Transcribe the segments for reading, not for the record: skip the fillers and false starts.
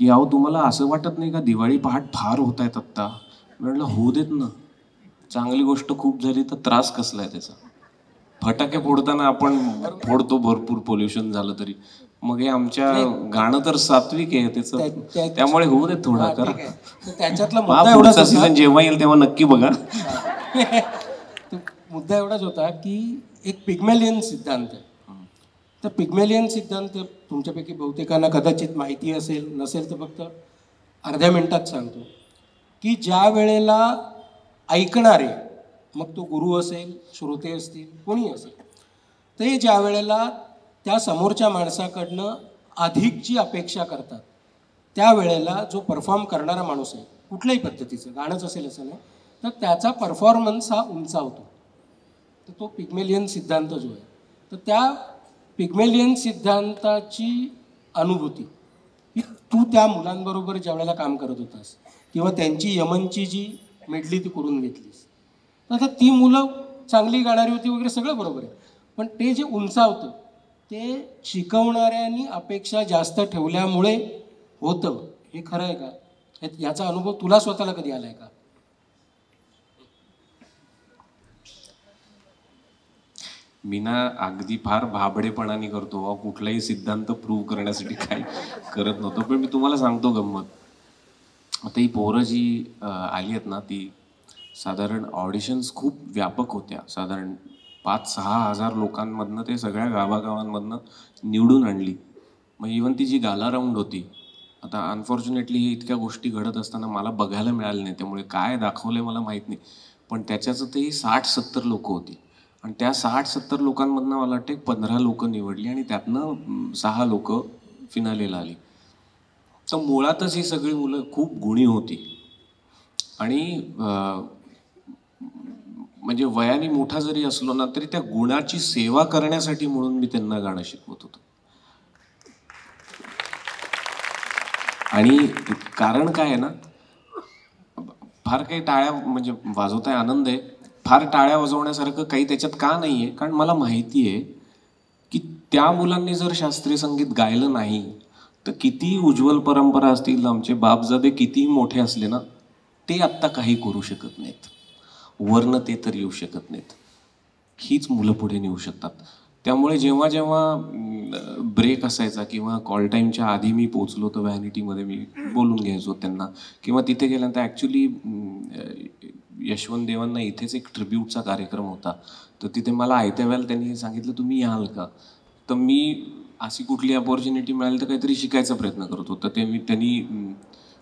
की अहो तुम्हाला असं वाटत नाही का दिवाळी पहाट फार होत आहेत आत्ता. म्हटलं होऊ देत ना, चांगली गोष्ट खूप झाली तर त्रास कसला आहे त्याचा. फटाके फोडताना आपण फोडतो भरपूर पोल्युशन झालं तरी, मग हे आमच्या गाणं तर सात्विक आहे त्याचं, त्यामुळे होऊ देत थोडा करा. त्याच्यातला मुद्दा एवढाच होता, सीझन जेव्हा येईल तेव्हा नक्की बघा. मुद्दा एवढाच होता की एक पिग्मेलियन सिद्धांत आहे. तर पिग्मेलियन सिद्धांत तुमच्यापैकी बहुतेकांना कदाचित माहिती असेल, नसेल तर फक्त अर्ध्या मिनिटात सांगतो की ज्या वेळेला ऐकणारे, मग तो गुरु असेल, श्रोते असतील, कोणी असेल, ते ज्या वेळेला त्या समोरच्या माणसाकडनं अधिकची अपेक्षा करतात, त्यावेळेला जो परफॉर्म करणारा माणूस आहे कुठल्याही पद्धतीचं, गाणंच असेल असं नाही, तर त्याचा परफॉर्मन्स हा उंचावतो. तर तो पिग्मेलियन सिद्धांत जो आहे, तर त्या पिग्मेलियन सिद्धांताची अनुभूती ही तू त्या मुलांबरोबर ज्या वेळेला काम करत होतास किंवा त्यांची यमनची जी मेडली ती करून घेतलीस, तर ती मुलं चांगली गाणारी होती वगैरे सगळं बरोबर आहे, पण ते जे उंचावतं ते शिकवणाऱ्यांनी अपेक्षा जास्त ठेवल्यामुळे होतं. हे खरं आहे का? याचा अनुभव तुला स्वतःला कधी आलाय का? मी ना अगदी फार भाबडेपणाने करतो, कुठलाही सिद्धांत प्रूव्ह करण्यासाठी काही करत नव्हतो. पण मी तुम्हाला सांगतो गंमत. आता ही पोरं जी आली आहेत ना, ती साधारण ऑडिशन्स खूप व्यापक होत्या. साधारण 5-6 हजार लोकांमधनं ते सगळ्या गावागावांमधनं निवडून आणली. मग इव्हन ती जी गाला राऊंड होती, आता अनफॉर्च्युनेटली हे इतक्या गोष्टी घडत असताना मला बघायला मिळालं नाही, त्यामुळे काय दाखवलं मला माहीत नाही. पण त्याच्याचं ते 60-70 लोकं होती आणि त्या 60-70 लोकांमधनं मला वाटते 15 लोकं निवडली आणि त्यातनं 6 लोकं फिनालेला आली. तर मुळातच ही सगळी मुलं खूप गुणी होती आणि म्हणजे वयाने मोठा जरी असलो ना तरी त्या गुणाची सेवा करण्यासाठी म्हणून मी त्यांना गाणं शिकवत होतो. आणि कारण काय आहे ना, फार काही टाळ्या म्हणजे वाजवताय आनंद आहे, फार टाळ्या वाजवण्यासारखं काही त्याच्यात का नाही आहे, कारण मला माहिती आहे की त्या मुलांनी जर शास्त्रीय संगीत गायलं नाही तर किती उज्ज्वल परंपरा असतील, आमचे बापजादे कितीही मोठे असले ना, ते आत्ता काही करू शकत नाहीत. वर्ण ते तर येऊ शकत नाहीत. हीच मुलं पुढे नेऊ शकतात. त्यामुळे जेव्हा जेव्हा ब्रेक असायचा किंवा कॉल टाईमच्या आधी मी पोचलो तर व्हॅनिटीमध्ये मी बोलून घ्यायचो त्यांना, किंवा तिथे गेल्यानंतर ॲक्च्युली यशवंत देवांना इथेच एक ट्रिब्यूटचा कार्यक्रम होता, तर तिथे मला आयत्या वेळेला त्यांनी सांगितलं तुम्ही याल का. तर मी अशी कुठली अपॉर्च्युनिटी मिळाली तर काहीतरी शिकायचा प्रयत्न करत होतो. तर त्यांनी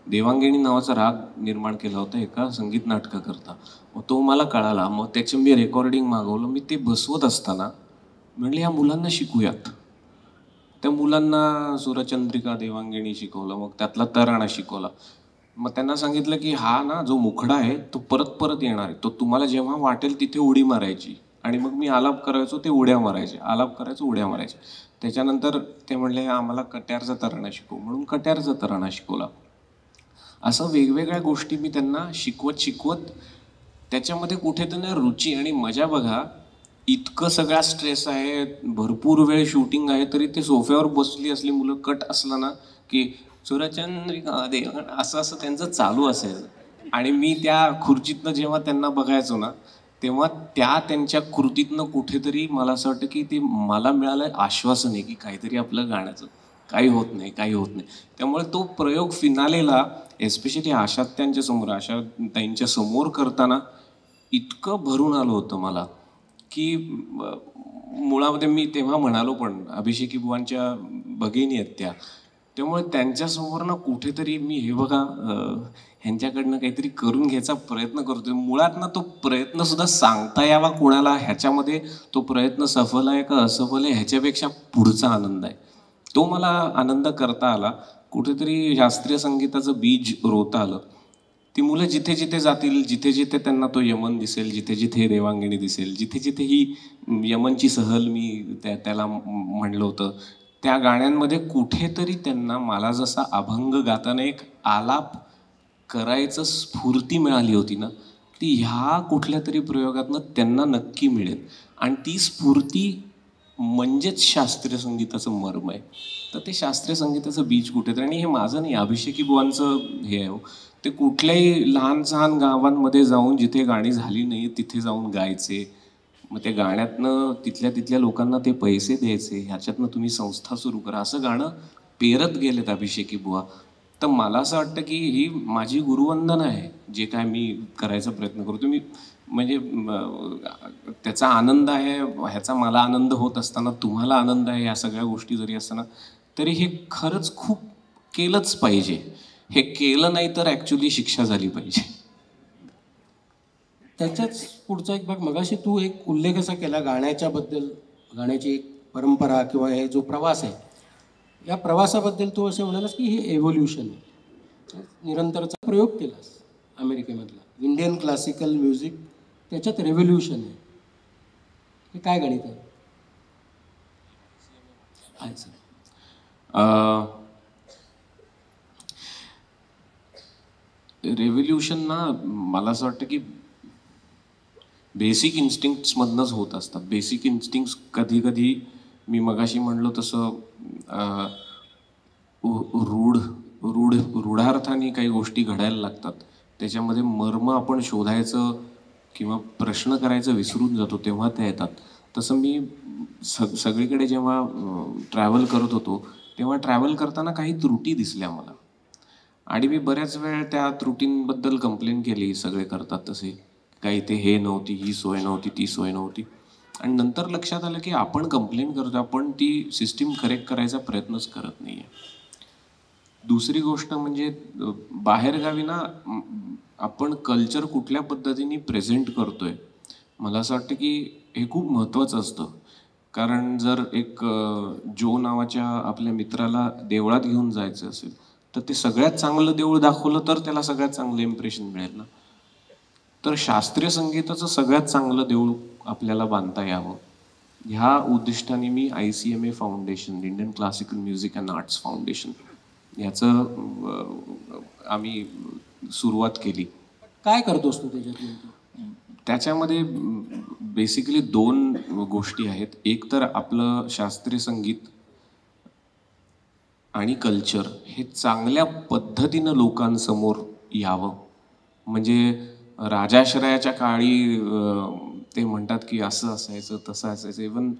देवांगिणी नावाचा राग निर्माण केला होता एका संगीत नाटकाकरता. मग तो मला कळाला. मग त्याचं मी रेकॉर्डिंग मागवलं. मी ते बसवत असताना म्हणले या मुलांना शिकूयात. त्या मुलांना सुरचंद्रिका देवांगिणी शिकवलं, मग त्यातला तराणा शिकवला. मग त्यांना सांगितलं की हा ना जो मुखडा आहे तो परत परत येणार आहे, तो तुम्हाला जेव्हा वाटेल तिथे उडी मारायची. आणि मग मी आलाप करायचो, ते उड्या मारायचे, आलाप करायचो, उड्या मारायचे. त्याच्यानंतर ते म्हणले आम्हाला कट्यारचा तराणा शिकव, म्हणून कट्यारचा तराणा शिकवला. असं वेगवेगळ्या गोष्टी मी त्यांना शिकवत त्याच्यामध्ये कुठेतरी रुची आणि मजा. बघा इतकं सगळा स्ट्रेस आहे, भरपूर वेळ शूटिंग आहे, तरी ते सोफ्यावर बसली असली मुलं, कट असला ना की सुरचंद्रिका देव असं असं त्यांचं चालू असायचं. आणि मी त्या खुर्चीतनं जेव्हा त्यांना बघायचो ना, तेव्हा त्यांच्या कृतीतनं कुठेतरी मला असं वाटतं की ते मला मिळालं आश्वासन आहे की काहीतरी आपलं गाण्याचं काही होत नाही, काही होत नाही. त्यामुळे तो प्रयोग फिनालेला एस्पेशली आशात्यांच्या समोर, आशाताईंच्या समोर करताना इतकं भरून आलं होतं मला की मुळामध्ये मी तेव्हा म्हणालो पण अभिषेकी बुवांच्या भगिनी आहेत त्या, त्यामुळे त्यांच्यासमोर ना कुठेतरी मी हे बघा ह्यांच्याकडनं काहीतरी करून घ्यायचा प्रयत्न करतोय. मुळात ना तो प्रयत्न सुद्धा सांगता यावा कोणाला, ह्याच्यामध्ये तो प्रयत्न सफल आहे का असफल आहे ह्याच्यापेक्षा पुढचा आनंद आहे. तो मला आनंद करता आला. कुठेतरी शास्त्रीय संगीताचं बीज रोवता आलं. ती मुलं जिथे जिथे जातील, जिथे जिथे त्यांना तो यमन दिसेल, जिथे जिथे देवांगिणी दिसेल, जिथे जिथे ही यमनची सहल मी त्याला म्हणलं होतं, त्या गाण्यांमध्ये कुठेतरी त्यांना मला जसा अभंग गाताना एक आलाप करायचं स्फूर्ती मिळाली होती ना, ती ह्या कुठल्या तरी प्रयोगातनं त्यांना नक्की मिळेल. आणि ती स्फूर्ती म्हणजेच शास्त्रीय संगीताचं मर्म आहे. तर ते शास्त्रीय संगीताचं बीज कुठे, आणि हे माझं नाही, अभिषेकी बुवांचं हे आहे हो. ते कुठल्याही लहान सहान गावांमध्ये जाऊन जिथे गाणी झाली नाही तिथे जाऊन गायचे, मग त्या गाण्यातनं तिथल्या लोकांना ते पैसे द्यायचे, ह्याच्यातनं तुम्ही संस्था सुरू करा, असं गाणं पेरत गेलेत अभिषेकी बुवा. तर मला असं वाटतं की ही माझी गुरुवंदना आहे, जे काय मी करायचा प्रयत्न करतो. मी म्हणजे त्याचा आनंद आहे, ह्याचा मला आनंद होत असताना तुम्हाला आनंद आहे, या सगळ्या गोष्टी जरी असताना तरी हे खरंच खूप केलंच पाहिजे. हे केलं नाही तर ॲक्च्युली शिक्षा झाली पाहिजे. त्याच्याच पुढचा एक भाग, मगाशी तू एक उल्लेख असा केला गाण्याच्या बद्दल, गाण्याची एक परंपरा किंवा हे जो प्रवास आहे, या प्रवासाबद्दल तू असं म्हणालास की हे एव्होल्युशन आहे. निरंतरचा प्रयोग केलास अमेरिकेमधला, इंडियन क्लासिकल म्युझिक त्याच्यात रेव्होल्युशन आहे. हे काय गणित आहे? रेव्होल्युशन ना, मला असं वाटतं की बेसिक इन्स्टिंक्ट्समधनंच होत असतात. बेसिक इन्स्टिंक्ट्स कधी कधी मी मगाशी म्हणलो तसं रूढार्थाने काही गोष्टी घडायला लागतात, त्याच्यामध्ये मर्म आपण शोधायचं किंवा प्रश्न करायचं विसरून जातो, तेव्हा त्या येतात. तसं मी सगळीकडे जेव्हा ट्रॅव्हल करत होतो तेव्हा ट्रॅव्हल करताना काही त्रुटी दिसल्या मला, आणि मी बऱ्याच वेळ त्या त्रुटींबद्दल कंप्लेन केली. सगळे करतात तसे, काही ते हे नव्हती, ही सोय नव्हती, ती सोय नव्हती. आणि नंतर लक्षात आलं की आपण कंप्लेन करतो, आपण ती सिस्टीम करेक्ट करायचा प्रयत्नच करत नाही आहे. दुसरी गोष्ट म्हणजे बाहेरगावी ना आपण कल्चर कुठल्या पद्धतीने प्रेझेंट करतोय, मला असं वाटतं की हे खूप महत्त्वाचं असतं. कारण जर एक जो नावाच्या आपल्या मित्राला देवळात घेऊन जायचं असेल तर ते सगळ्यात चांगलं देऊळ दाखवलं तर त्याला सगळ्यात चांगलं इम्प्रेशन मिळेल ना. तर शास्त्रीय संगीताचं सगळ्यात चांगलं देऊळ आपल्याला बांधता यावं, ह्या उद्दिष्टाने मी ICMA foundation, Indian classical music and arts foundation, ह्याचं आम्ही सुरुवात केली. काय करतोस तू त्याच्यात? त्याच्यामध्ये बेसिकली 2 गोष्टी आहेत. एक तर आपलं शास्त्रीय संगीत आणि कल्चर हे चांगल्या पद्धतीनं लोकांसमोर यावं. म्हणजे राजाश्रयाच्या काळी ते म्हणतात की असं असायचं तसं असायचं. इवन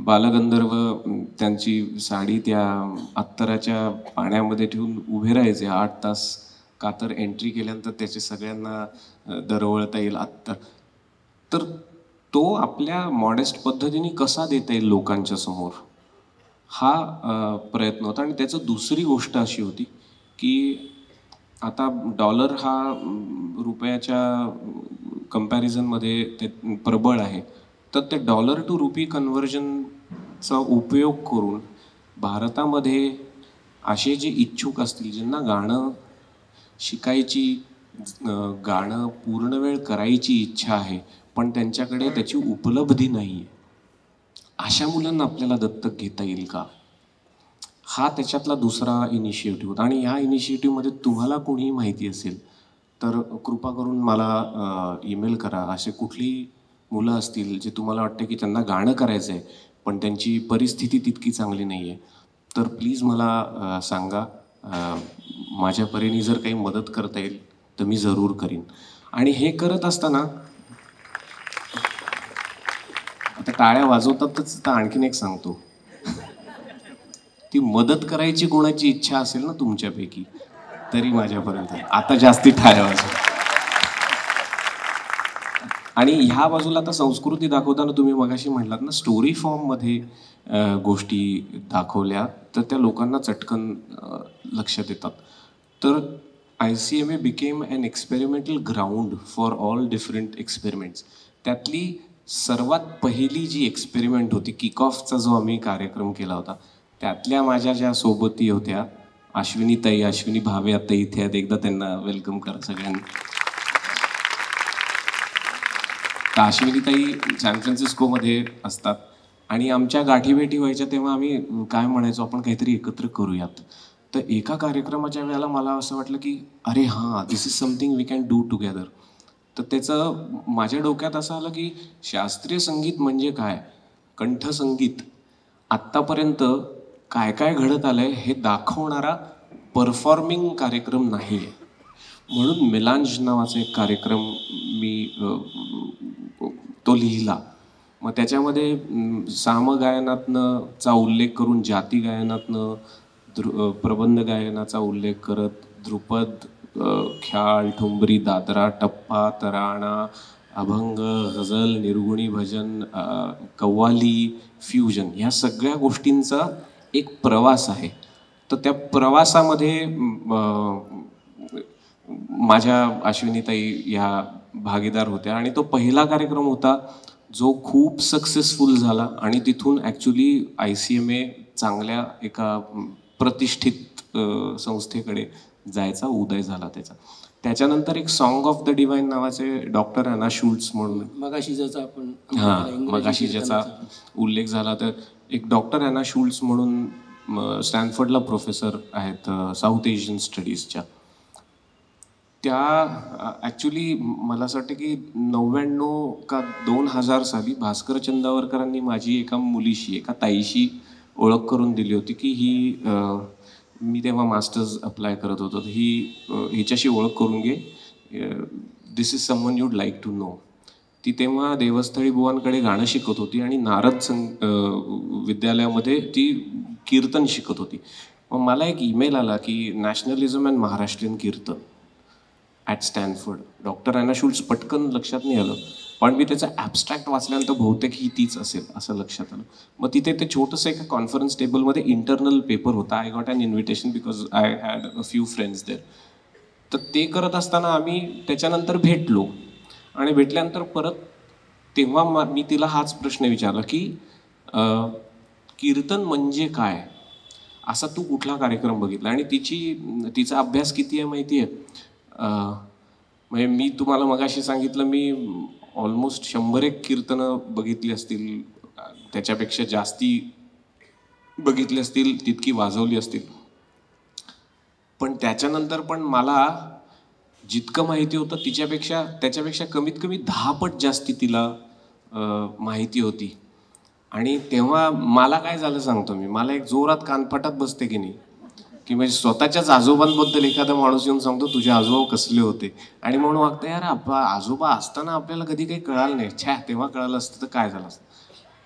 बालगंधर्व त्यांची साडी त्या अत्तराच्या पाण्यामध्ये ठेवून उभे राहायचे 8 तास, का तर एंट्री केल्यानंतर त्याचे सगळ्यांना दरवळता येईल अत्तर. तर तो आपल्या मॉडेस्ट पद्धतीने कसा देता येईल लोकांच्या समोर, हा प्रयत्न होता. आणि त्याचं दुसरी गोष्ट अशी होती की आता डॉलर हा रुपयाच्या कंपॅरिझनमध्ये ते प्रबळ आहे, तर ते डॉलर टू रुपी कन्व्हर्जनचा उपयोग करून भारतामध्ये असे जे इच्छुक असतील, ज्यांना गाणं शिकायची, गाणं पूर्ण वेळ करायची इच्छा आहे पण त्यांच्याकडे त्याची उपलब्धी नाही आहे, अशा मुलांना आपल्याला दत्तक घेता येईल का, हा त्याच्यातला दुसरा इनिशिएटिव्ह होता. आणि ह्या इनिशिएटिव्हमध्ये तुम्हाला कोणीही माहिती असेल तर कृपा करून मला ईमेल करा. असे कुठलीही मुलं असतील जे तुम्हाला वाटतं की त्यांना गाणं करायचं आहे पण त्यांची परिस्थिती तितकी चांगली नाही आहे, तर प्लीज मला सांगा. माझ्या परीने जर काही मदत करता येईल तर मी जरूर करीन. आणि हे करत असताना आता टाळ्या वाजवतातच, तर आणखीन एक सांगतो, ती मदत करायची कोणाची इच्छा असेल ना तुमच्यापैकी तरी माझ्यापर्यंत आता जास्ती टाळ्या वाजव. आणि ह्या बाजूला आता संस्कृती दाखवताना तुम्ही मगाशी म्हटलात ना, स्टोरी फॉर्ममध्ये गोष्टी दाखवल्या तर त्या लोकांना चटकन लक्षात येतात. तर ICMA became an experimental ground for all different experiments. त्यातली सर्वात पहिली जी एक्सपेरिमेंट होती, किक ऑफचा जो आम्ही कार्यक्रम केला होता, त्यातल्या माझ्या ज्या सोबती होत्या, अश्विनी भावे आता इथे आहेत, एकदा त्यांना वेलकम करा सगळ्यांनी. तर अश्विनीताई सॅन फ्रान्सिस्कोमध्ये असतात आणि आमच्या गाठीभेटी व्हायच्या तेव्हा आम्ही काय म्हणायचो, आपण काहीतरी एकत्र करूयात. तर एका कार्यक्रमाच्या वेळेला मला असं वाटलं की अरे हां, this is something we can do together. तर त्याचं माझ्या डोक्यात असं आलं की शास्त्रीय संगीत म्हणजे काय, कंठसंगीत आत्तापर्यंत काय काय घडत आलंय हे दाखवणारा परफॉर्मिंग कार्यक्रम नाही आहे. म्हणून मेलांज नावाचा एक कार्यक्रम मी तो लिहिला. मग त्याच्यामध्ये सामगायनातनं चा उल्लेख करून जाती गायनातनं प्रबंध गायनाचा उल्लेख करत ध्रुपद, ख्याल, ठुमरी, दादरा, टप्पा, तराणा, अभंग, गझल, निर्गुणी भजन, कव्वाली, फ्युजन ह्या सगळ्या गोष्टींचा एक प्रवास आहे. तर त्या प्रवासामध्ये माझ्या अश्विनीताई ह्या भागीदार होत्या आणि तो पहिला कार्यक्रम होता जो खूप सक्सेसफुल झाला आणि तिथून ॲक्च्युली ICMA चांगल्या एका प्रतिष्ठित संस्थेकडे जायचा उदय झाला त्याचा. त्याच्यानंतर एक सॉन्ग ऑफ द डिवाइन नावाचे डॉक्टर ॲना शुल्ट्झ म्हणून मगाशी ज्याचा आपण मगाशी ज्याचा उल्लेख झाला, तर एक डॉक्टर ॲना शुल्ट्झ म्हणून स्टॅनफर्डला प्रोफेसर आहेत साऊथ एशियन स्टडीजच्या. त्या ॲक्च्युली मला असं वाटतं की 99 का 2000 साली भास्कर चंदावरकरांनी माझी एका मुलीशी, एका ताईशी ओळख करून दिली होती की ही मी तेव्हा मास्टर्स अप्लाय करत होतो, हिच्याशी ओळख करून घे, this is someone you'd like to know. ती तेव्हा देवस्थळी बुवांकडे गाणं शिकत होती आणि नारद विद्यालयामध्ये ती कीर्तन शिकत होती. मग मला एक ईमेल आला की nationalism and Maharashtrian kirtan at Stanford. Doctor Anna Schultz पटकन लक्षात नाही आलं, पण मी त्याचं ॲबस्ट्रॅक्ट वाचल्यानंतर बहुतेक ही तीच असेल असं लक्षात आलं. मग तिथे ते छोटंसं एका कॉन्फरन्स टेबलमध्ये इंटरनल पेपर होता. I got an invitation because I had a few friends there. तर ते करत असताना आम्ही त्याच्यानंतर भेटलो आणि भेटल्यानंतर परत तेव्हा मी तिला हाच प्रश्न विचारला की कीर्तन म्हणजे काय, असा तू कुठला कार्यक्रम बघितला. आणि तिचा अभ्यास किती आहे माहिती आहे, म्हणजे मी तुम्हाला मगाशी सांगितलं मी ऑलमोस्ट 100 कीर्तनं बघितली असतील, त्याच्यापेक्षा जास्ती बघितली असतील, तितकी वाजवली असतील. पण त्याच्यानंतर पण मला जितकं माहिती होतं त्याच्यापेक्षा कमीत कमी 10 पट जास्ती तिला माहिती होती. आणि तेव्हा मला काय झालं सांगतो मी, मला एक जोरात कानफटात बसते की नाही, की म्हणजे स्वतःच्याच आजोबांबद्दल एखादा माणूस येऊन सांगतो तुझे आजोबा कसले होते आणि म्हणून वागतं यार आजोबा असताना आपल्याला कधी काही कळालं नाही, तेव्हा कळालं असतं तर काय झालं असतं.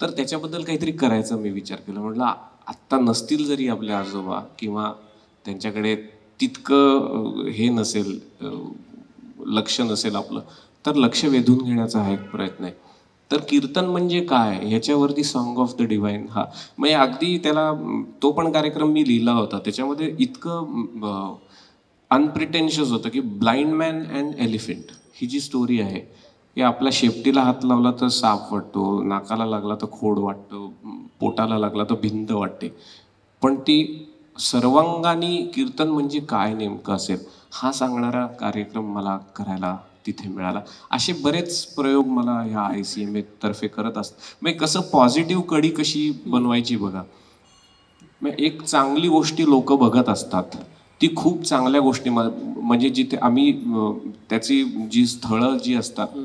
तर त्याच्याबद्दल काहीतरी करायचा मी विचार केला. म्हटलं आत्ता नसतील जरी आपले आजोबा किंवा त्यांच्याकडे तितकं हे नसेल, लक्ष नसेल आपलं, तर लक्ष वेधून घेण्याचा हा एक प्रयत्न आहे. तर कीर्तन म्हणजे काय ह्याच्यावरती सॉन्ग ऑफ द डिवाइन हा म्हणजे अगदी त्याला तो पण कार्यक्रम मी लिहिला होता. त्याच्यामध्ये इतकं अनप्रिटेन्शियस होतं की ब्लाइंड मॅन अँड एलिफंट ही जी स्टोरी आहे की आपल्या शेपटीला हात लावला तर साप वाटतो, नाकाला लागला तर खोड वाटतं, पोटाला लागला तर भिंत वाटते. पण ती सर्वांगाने कीर्तन म्हणजे काय नेमकं असेल हा सांगणारा कार्यक्रम मला करायला तिथे मिळाला. असे बरेच प्रयोग मला ह्या ICMA तर्फे करत असतात. म्हणजे कसं पॉझिटिव्ह कडी कशी बनवायची बघा. एक चांगली गोष्टी लोक बघत असतात, ती खूप चांगल्या गोष्टी म्हणजे जिथे आम्ही त्याची जी स्थळं जी असतात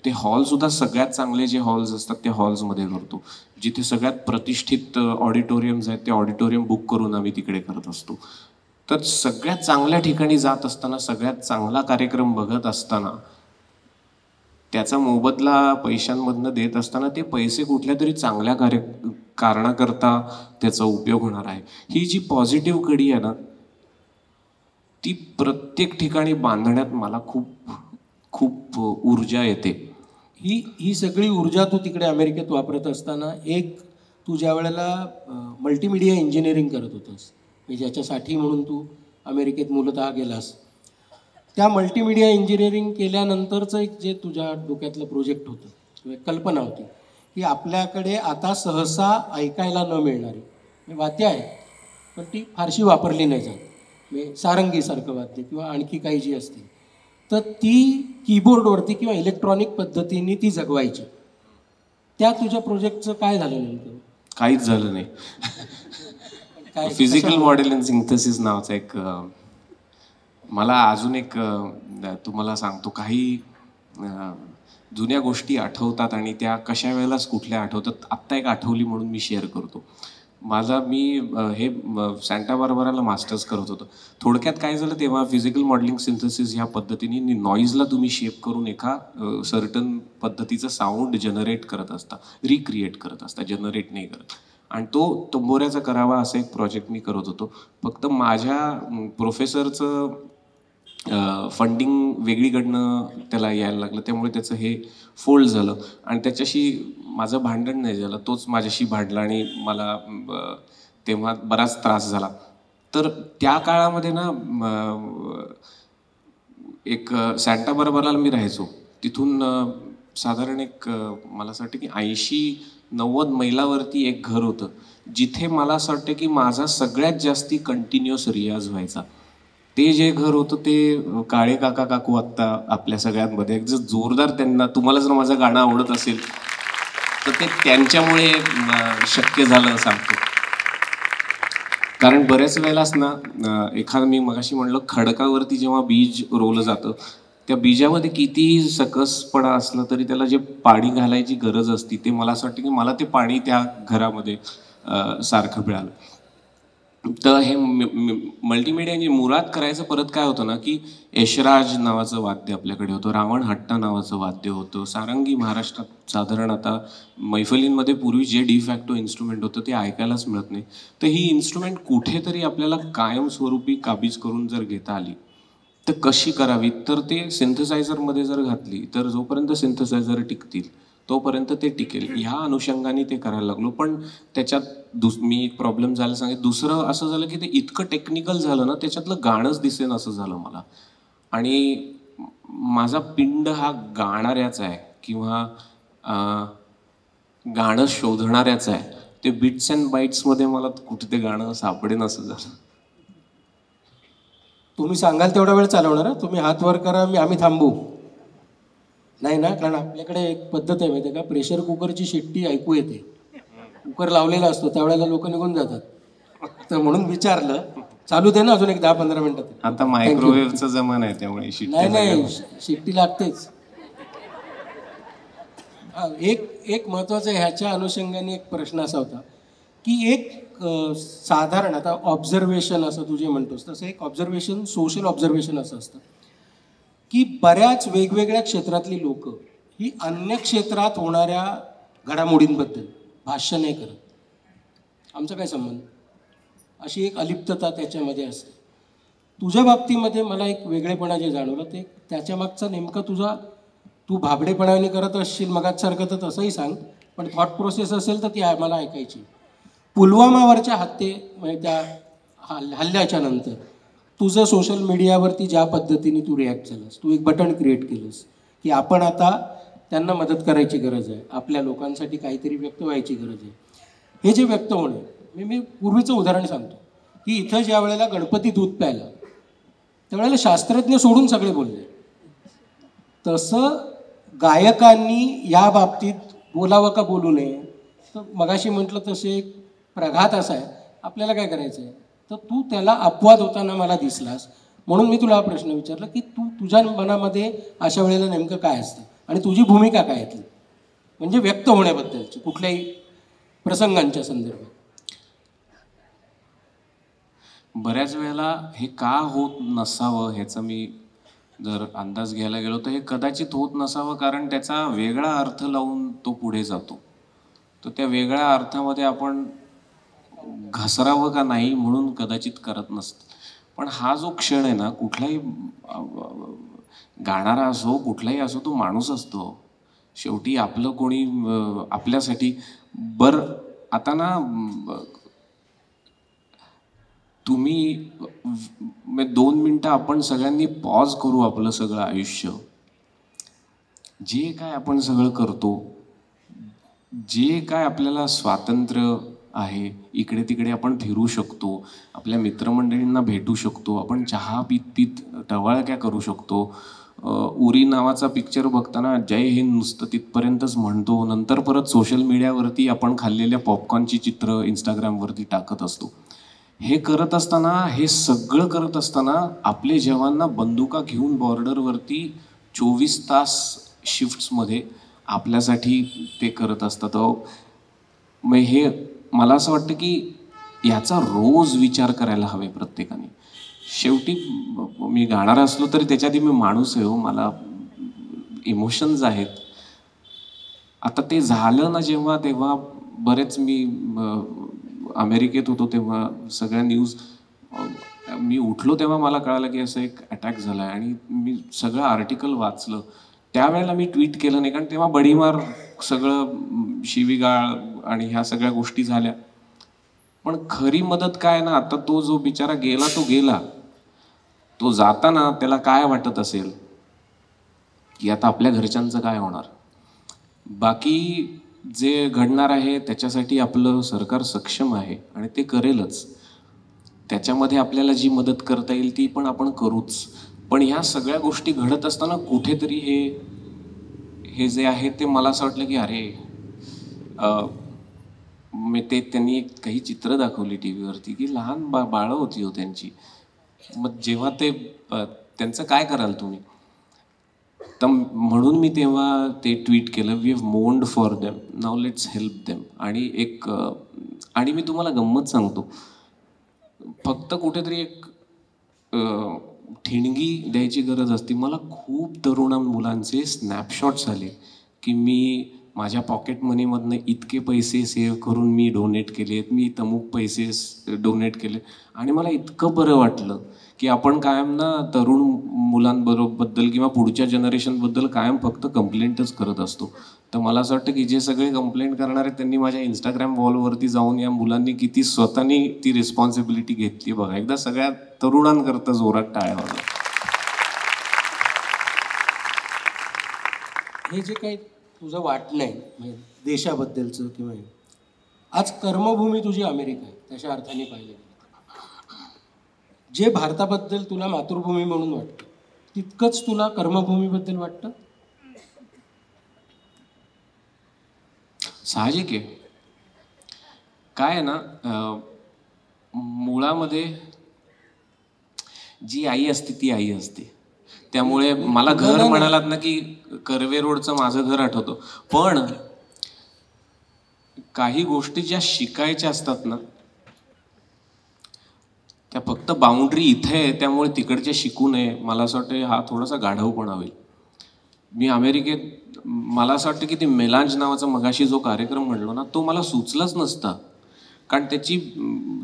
ते हॉलसुद्धा सगळ्यात चांगले जे हॉल्स असतात त्या हॉल्समध्ये करतो. जिथे सगळ्यात प्रतिष्ठित ऑडिटोरियम्स आहेत ते ऑडिटोरियम बुक करून आम्ही तिकडे करत असतो. तर सगळ्यात चांगल्या ठिकाणी जात असताना, सगळ्यात चांगला कार्यक्रम बघत असताना, त्याचा मोबदला पैशांमधनं देत असताना ते पैसे कुठल्या तरी चांगल्या कारणाकरता त्याचा उपयोग होणार आहे. ही जी पॉझिटिव्ह कडी आहे ना, ती प्रत्येक ठिकाणी बांधण्यात मला खूप खूप ऊर्जा येते. ही सगळी ऊर्जा तू तिकडे अमेरिकेत वापरत असताना तू ज्या वेळेला मल्टीमीडिया इंजिनिअरिंग करत होतंस, ज्याच्यासाठी म्हणून तू अमेरिकेत मूलतः गेलास, त्या मल्टीमीडिया इंजिनिअरिंग केल्यानंतरचं एक जे तुझ्या डोक्यातलं प्रोजेक्ट होतं किंवा कल्पना होती की आपल्याकडे आता सहसा ऐकायला न मिळणारी वाद्य आहे पण ती फारशी वापरली नाही जात, म्हणजे सारंगीसारखं वाद्य किंवा आणखी काही जी असतील, तर ती कीबोर्डवरती किंवा इलेक्ट्रॉनिक पद्धतीने ती जगवायची. त्या तुझ्या प्रोजेक्टचं काय झालं नेमकं? काहीच झालं नाही. फिजिकल मॉडेल अँड सिंथेसिस नावाचा एक मला अजून एक तुम्हाला सांगतो. काही जुन्या गोष्टी आठवतात आणि त्या कशा वेळेलाच कुठल्या आठवतात. आत्ता एक आठवली म्हणून मी शेअर करतो. मी हे सँटा बार्बराला मास्टर्स करत होतो. थोडक्यात काय झालं तेव्हा फिजिकल मॉडेलिंग सिंथेसिस ह्या पद्धतीने नॉईजला तुम्ही शेप करून एका सर्टन पद्धतीचं साऊंड जनरेट करत असता, रिक्रिएट करत असता, जनरेट नाही करत. आणि तो तंबोऱ्याचा करावा असा एक प्रोजेक्ट मी करत होतो. फक्त माझ्या प्रोफेसरचं फंडिंग वेगळीकडनं त्याला यायला लागलं, त्यामुळे त्याचं हे फोल्ड झालं आणि त्याच्याशी माझं भांडण नाही झालं, तोच माझ्याशी भांडला आणि मला तेव्हा बराच त्रास झाला. तर त्या काळामध्ये ना एक सँटा बार्बराला मी राहायचो. तिथून साधारण एक मला असं वाटतं की 80-90 मैलावरती एक घर होतं, जिथे मला असं वाटतं की माझा सगळ्यात जास्ती कंटिन्युअस रियाज व्हायचा. ते जे घर होतं ते काळे काका काकू आत्ता आपल्या सगळ्यांमध्ये जर जोरदार, त्यांना तुम्हाला जर माझं गाणं आवडत असेल तर ते त्यांच्यामुळे शक्य झालं सांगतो. कारण बऱ्याच वेळेलाच ना एखादं, मी मगाशी म्हणलं खडकावरती जेव्हा बीज रोवलं जातं, त्या बीजामध्ये कितीही सकसपणा असलं तरी त्याला जे पाणी घालायची गरज असते ते मला असं वाटतं की मला ते पाणी त्या घरामध्ये सारखं मिळालं. तर हे मल्टीमीडिया मुळात करायचं परत काय होतं ना की यशराज नावाचं वाद्य आपल्याकडे होतं, रावण हट्टा नावाचं वाद्य होतं, सारंगी महाराष्ट्रात साधारण आता मैफलींमध्ये पूर्वी जे डिफॅक्टो इन्स्ट्रुमेंट होतं ते ऐकायलाच मिळत नाही. तर ही इन्स्ट्रुमेंट कुठेतरी आपल्याला कायमस्वरूपी काबीज करून जर घेता आली तर कशी करावी, तर ते सिंथसायझरमध्ये जर घातली तर जोपर्यंत सिंथसायझर टिकतील तोपर्यंत ते टिकेल, ह्या अनुषंगाने ते करायला लागलो. पण त्याच्यात मी एक प्रॉब्लेम झाला सांगितलं. दुसरं असं झालं की ते इतकं टेक्निकल झालं ना, त्याच्यातलं गाणंच दिसेन असं झालं मला. आणि माझा पिंड हा गाणाऱ्याचा आहे किंवा गाणं शोधणाऱ्याचं आहे. ते बिट्स अँड बाईट्समध्ये मला कुठे ते गाणं सापडेन असं झालं. तुम्ही सांगाल तेवढा वेळ चालवणार, तुम्ही हात वर करा, आम्ही थांबू नाही ना. कारण आपल्याकडे एक पद्धत आहे माहिती आहे का, प्रेशर कुकरची शिट्टी ऐकू येते, कुकर लावलेला असतो त्यावेळेला लोक निघून जातात. तर म्हणून विचारलं. चालू दे ना अजून एक 10-15 मिनिटात. आता मायक्रोवेव्हचा जमाना आहे त्यामुळे नाही शिट्टी लागतेच. एक महत्वाचं ह्याच्या अनुषंगाने एक प्रश्न असा होता की एक साधारण आता ऑब्झर्वेशन असं तू जे म्हणतोस तसं एक ऑब्झर्वेशन, सोशल ऑब्झर्वेशन असं असतं की बऱ्याच वेगवेगळ्या क्षेत्रातली लोक ही अन्य क्षेत्रात होणाऱ्या घडामोडींबद्दल भाष्य नाही करत. आमचा काय संबंध, अशी एक अलिप्तता त्याच्यामध्ये असते. तुझ्या बाबतीमध्ये मला एक वेगळेपणा जे जाणवलं ते त्याच्या मागचा नेमकं तू भाबडेपणाने करत असशील मगाचसारखं तर तसंही सांग, पण थॉट प्रोसेस असेल तर ती मला ऐकायची. पुलवामावरच्या म्हणजे त्या हल्ल्याच्या नंतर तुझं सोशल मीडियावरती ज्या पद्धतीने तू रिॲक्ट झालंस, तू एक बटन क्रिएट केलंस की आपण आता त्यांना मदत करायची गरज आहे, आपल्या लोकांसाठी काहीतरी व्यक्त व्हायची गरज आहे. हे जे व्यक्त होणं, मी पूर्वीचं उदाहरण सांगतो की इथं ज्या वेळेला गणपती दूध प्यायला त्यावेळेला शास्त्रज्ञ सोडून सगळे बोलले. तसं गायकांनी या बाबतीत बोलावं का बोलू नये, तर मगाशी म्हटलं तसे एक प्रघात असा आहे, आपल्याला काय करायचं आहे. तर तू त्याला अपवाद होताना मला दिसलास, म्हणून मी तुला हा प्रश्न विचारला की तुझ्या मनामध्ये अशा वेळेला नेमकं काय असतं आणि तुझी भूमिका काय आहे, म्हणजे व्यक्त होण्याबद्दलची कुठल्याही प्रसंगांच्या संदर्भात. बऱ्याच वेळेला हे का होत नसावं ह्याचा मी जर अंदाज घ्यायला गेलो तर हे कदाचित होत नसावं कारण त्याचा वेगळा अर्थ लावून तो पुढे जातो. तर त्या वेगळ्या अर्थामध्ये आपण घसरावं का नाही म्हणून कदाचित करत नसतं. पण हा जो क्षण आहे ना, कुठलाही गाणारा असो कुठलाही असो तो माणूस असतो शेवटी. आपलं कोणी आपल्यासाठी आता ना तुम्ही 2 मिनिटं आपण सगळ्यांनी पॉज करू आपलं सगळं आयुष्य, जे काय आपण सगळं करतो, जे काय आपल्याला स्वातंत्र्य आहे, इकडे तिकडे आपण फिरू शकतो, आपल्या मित्रमंडळींना भेटू शकतो, आपण चहा पीत टवाळक्या करू शकतो. उरी नावाचा पिक्चर बघताना जय हिंद नुसतं तिथपर्यंतच म्हणतो, नंतर परत सोशल मीडियावरती आपण खाल्लेल्या पॉपकॉर्नची चित्र इंस्टाग्रामवरती टाकत असतो. हे करत असताना, हे सगळं करत असताना आपले जवानांना बंदुका घेऊन बॉर्डरवरती 24 तास शिफ्ट्समध्ये आपल्यासाठी ते करत असतात. मग हे मला असं वाटतं की याचा रोज विचार करायला हवे प्रत्येकाने. शेवटी मी गाणारा असलो तरी त्याच्या आधी मी माणूस आहे हो, मला इमोशन्स आहेत. आता ते झालं ना जेव्हा, तेव्हा बरेच मी अमेरिकेत होतो तेव्हा सगळ्या न्यूज, मी उठलो तेव्हा मला कळालं की असं एक अटॅक झाला आहे आणि मी सगळं आर्टिकल वाचलं. त्यावेळेला मी ट्विट केलं नाही, कारण तेव्हा बडीमार सगळं शिवीगाळ आणि ह्या सगळ्या गोष्टी झाल्या. पण खरी मदत काय ना, आता तो जो बिचारा गेला तो गेला, तो जाताना त्याला काय वाटत असेल की आता आपल्या घरच्यांचं काय होणार. बाकी जे घडणार आहे त्याच्यासाठी आपलं सरकार सक्षम आहे आणि ते करेलच. त्याच्यामध्ये आपल्याला जी मदत करता येईल ती पण आपण करूच. पण ह्या सगळ्या गोष्टी घडत असताना कुठेतरी हे जे आहे ते मला असं वाटलं की अरे, मी त्यांनी काही चित्र दाखवली टी व्हीवरती की लहान बाळं होती हो त्यांची. मग जेव्हा त्यांचं काय कराल तुम्ही. तर म्हणून मी तेव्हा ते ट्विट केलं, we have mourned for them, now let's help them. आणि मी तुम्हाला गंमत सांगतो, फक्त कुठेतरी एक ठिणगी द्यायची गरज असते. मला खूप तरुण मुलांचे स्नॅपशॉट्स आले की मी माझ्या पॉकेट मनीमधनं इतके पैसे सेव्ह करून मी डोनेट केलेत, मी तमुक पैसे डोनेट केले. आणि मला इतकं बरं वाटलं की आपण कायम ना तरुण मुलांबद्दल किंवा पुढच्या जनरेशनबद्दल कायम फक्त कंप्लेंटच करत असतो. तर मला असं वाटतं की जे सगळे कंप्लेंट करणार आहेत त्यांनी माझ्या इंस्टाग्राम वॉलवरती जाऊन या मुलांनी किती स्वतःनी ती रिस्पॉन्सिबिलिटी घेतली बघा. एकदा सगळ्या तरुणांकरता जोरात टाळ्या वाजवा. हे जे काही तुझं वाटणं आहे म्हणजे देशाबद्दलचं किंवा आज कर्मभूमी तुझी अमेरिका आहे, तशा अर्थाने पाहिलं जे भारताबद्दल तुला मातृभूमी म्हणून वाटतं तितकंच तुला कर्मभूमीबद्दल वाटतं. साहजिक आहे. काय आहे ना, मुळामध्ये जी आई असते ती आई असते. त्यामुळे मला घर म्हणालात ना की कर्वे रोडचं माझं घर आठवतं. पण काही गोष्टी ज्या शिकायच्या असतात ना त्या फक्त बाउंड्री इथे आहे त्यामुळे तिकडचे शिकू नये. मला असं वाटतं हा थोडासा गाढवपणा होईल. मी अमेरिकेत मला असं वाटतं की ते मेलांज नावाचा मगाशी जो कार्यक्रम म्हणलो ना तो मला सुचलाच नसता. कारण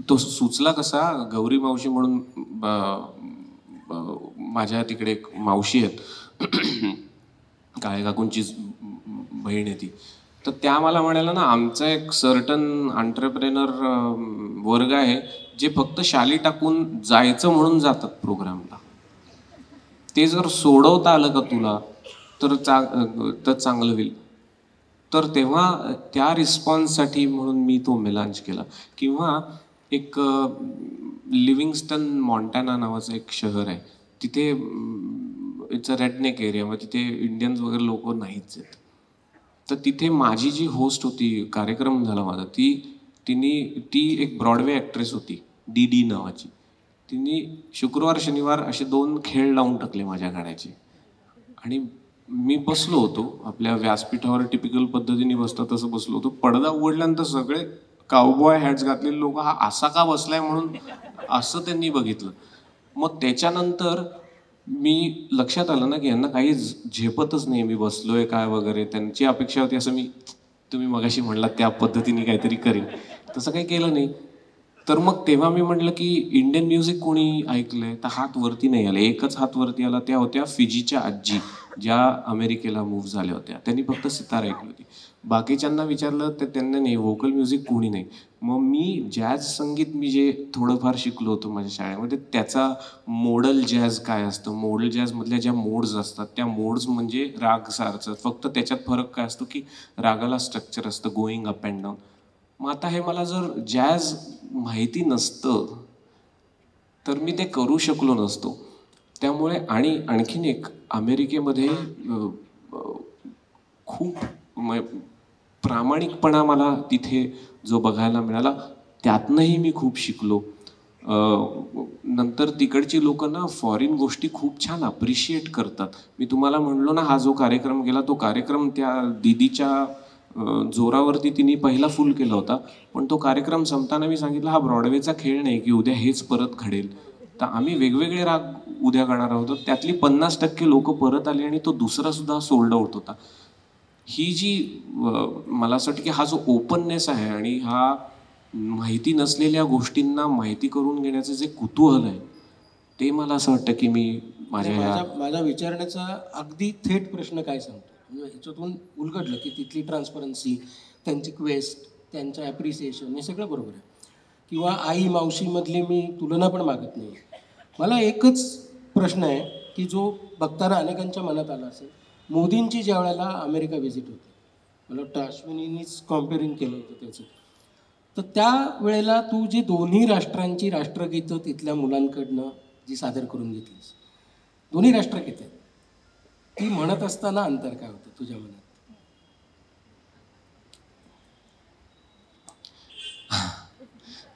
तो सुचला कसा, गौरी मावशी म्हणून माझ्या तिकडे एक मावशी आहेत, काळे काकूंची बहीण आहे ती. तर त्या मला म्हणाल्या ना, आमचा एक सर्टन एंटरप्रेनर वर्ग आहे जे फक्त शाली टाकून जायचं म्हणून जातात प्रोग्रामला. ते जर सोडवता आलं का तुला तर चांगलं होईल. तर तेव्हा त्या रिस्पॉन्ससाठी म्हणून मी तो मेलांज केला. किंवा एक लिव्हिंगस्टन मॉन्टॅना नावाचं एक शहर आहे, तिथे इट्स अ रेडनेक एरिया, मग तिथे इंडियन्स वगैरे लोक नाहीच आहेत. तर तिथे माझी जी होस्ट होती, कार्यक्रम झाला माझा, ती एक ब्रॉडवे ॲक्ट्रेस होती, डी नावाची. तिने शुक्रवार शनिवार असे 2 खेळ लावून टाकले माझ्या गाण्याचे. आणि मी बसलो होतो आपल्या व्यासपीठावर, टिपिकल पद्धतीने बसतात तसं बसलो होतो. पडदा उघडल्यानंतर सगळे काउबॉय हॅट्स घातलेले लोक हा असा का बसलाय म्हणून असं त्यांनी बघितलं. मग त्याच्यानंतर मी लक्षात आलं ना की यांना काही झेपतच नाही मी बसलोय काय वगैरे. त्यांची अपेक्षा होती असं तुम्ही मगाशी म्हणलात त्या पद्धतीने काहीतरी करेन, तसं काही केलं नाही. तर मग तेव्हा मी म्हटलं की इंडियन म्युझिक कोणी ऐकलंय, तर हात वरती नाही आले. एकच हात वरती आला, त्या होत्या फिजीच्या आजी, ज्या अमेरिकेला मूव्ह झाल्या होत्या. त्यांनी फक्त सितार ऐकली होती. बाकीच्यांना विचारलं तर त्यांना नाही, व्होकल म्युझिक कोणी नाही. मग मी जॅझ संगीत मी जे थोडंफार शिकलो होतो माझ्या शाळेमध्ये, त्याचा मोडल जॅझ काय असतं, मोडल जॅझमधल्या ज्या मोड्स असतात त्या मोड्स म्हणजे राग सारखं, फक्त त्याच्यात फरक काय असतो की रागाला स्ट्रक्चर असतं, गोईंग अप अँड डाऊन. मग आता हे मला जर जॅझ माहिती नसतं तर मी ते करू शकलो नसतो. त्यामुळे आणि आणखीन एक, अमेरिकेमध्ये खूप प्रामाणिकपणा मला तिथे जो बघायला मिळाला, त्यातनंही मी खूप शिकलो. नंतर तिकडची लोक ना फॉरेन गोष्टी खूप छान अप्रिशिएट करतात. मी तुम्हाला म्हणलो ना, हा जो कार्यक्रम गेला तो कार्यक्रम त्या दीदीच्या जोरावरती तिने पहिला फुल केला होता. पण तो कार्यक्रम संपताना मी सांगितलं, हा ब्रॉडवेचा खेळ नाही की उद्या हेच परत घडेल. तर आम्ही वेगवेगळे राग उद्या गाणार आहोत. त्यातली 50% लोक परत आली आणि तो दुसरा सुद्धा सोल्ड आउट होता. ही जी मला असं वाटतं की हा जो ओपननेस आहे आणि हा माहिती नसलेल्या गोष्टींना माहिती करून घेण्याचं जे कुतूहल आहे, ते मला असं वाटतं की मी माझा विचारण्याचा अगदी थेट प्रश्न काय सांगतो, म्हणजे याच्यातून उलगडलं की तिथली ट्रान्सपरन्सी, त्यांची क्वेस्ट, त्यांचं ॲप्रिसिएशन हे सगळं बरोबर आहे. किंवा आई मावशीमधली मी तुलना पण मागत नाही. मला एकच प्रश्न आहे की जो बघताना अनेकांच्या मनात आला असेल, मोदींची ज्या वेळेला अमेरिका व्हिजिट होती, मला वाटतं अश्विनीनीच कॉम्पेअरिंग केलं होतं त्याचं, तर त्या वेळेला तू जी दोन्ही राष्ट्रांची राष्ट्रगीतं तिथल्या मुलांकडनं जी सादर करून घेतलीस, दोन्ही राष्ट्रगीतं ती म्हणत असताना अंतर काय होतं तुझ्या मनात?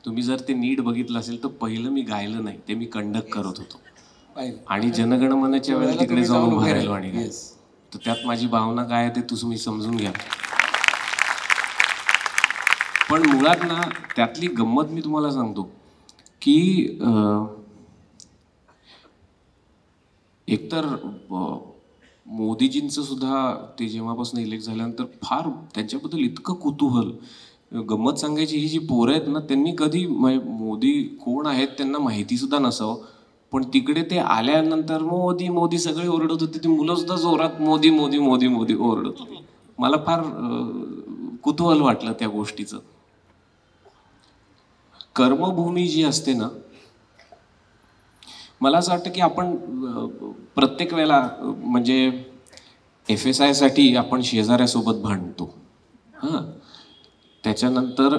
तुम्ही जर ते नीट बघितलं असेल तर पहिलं मी गायलं नाही, ते मी कंडक्ट करत होतो पाहिलं आणि जनगणमनाच्या वेळेला तिकडे जाऊन उभा राहिलो आणि Yes. तर त्यात माझी भावना काय आहे ते तुम्ही समजून घ्या. पण मुळात ना त्यातली गंमत मी तुम्हाला सांगतो की एकतर मोदीजींचं सुद्धा ते जेव्हापासून इलेक्ट झाल्यानंतर फार त्यांच्याबद्दल इतकं कुतूहल. गंमत सांगायची, ही जी पोरं आहेत ना त्यांनी कधी मोदी कोण आहेत त्यांना माहिती सुद्धा नसावं, पण तिकडे ते आल्यानंतर मोदी मोदी सगळे ओरडत होते. ती मुलं सुद्धा जोरात मोदी मोदी मोदी मोदी ओरडत होती. मला फार कुतूहल वाटलं त्या गोष्टीचं. कर्मभूमी जी असते ना, मला असं वाटतं की आपण प्रत्येक वेळेला म्हणजे FSI साठी आपण शेजाऱ्यासोबत भांडतो. हां, त्याच्यानंतर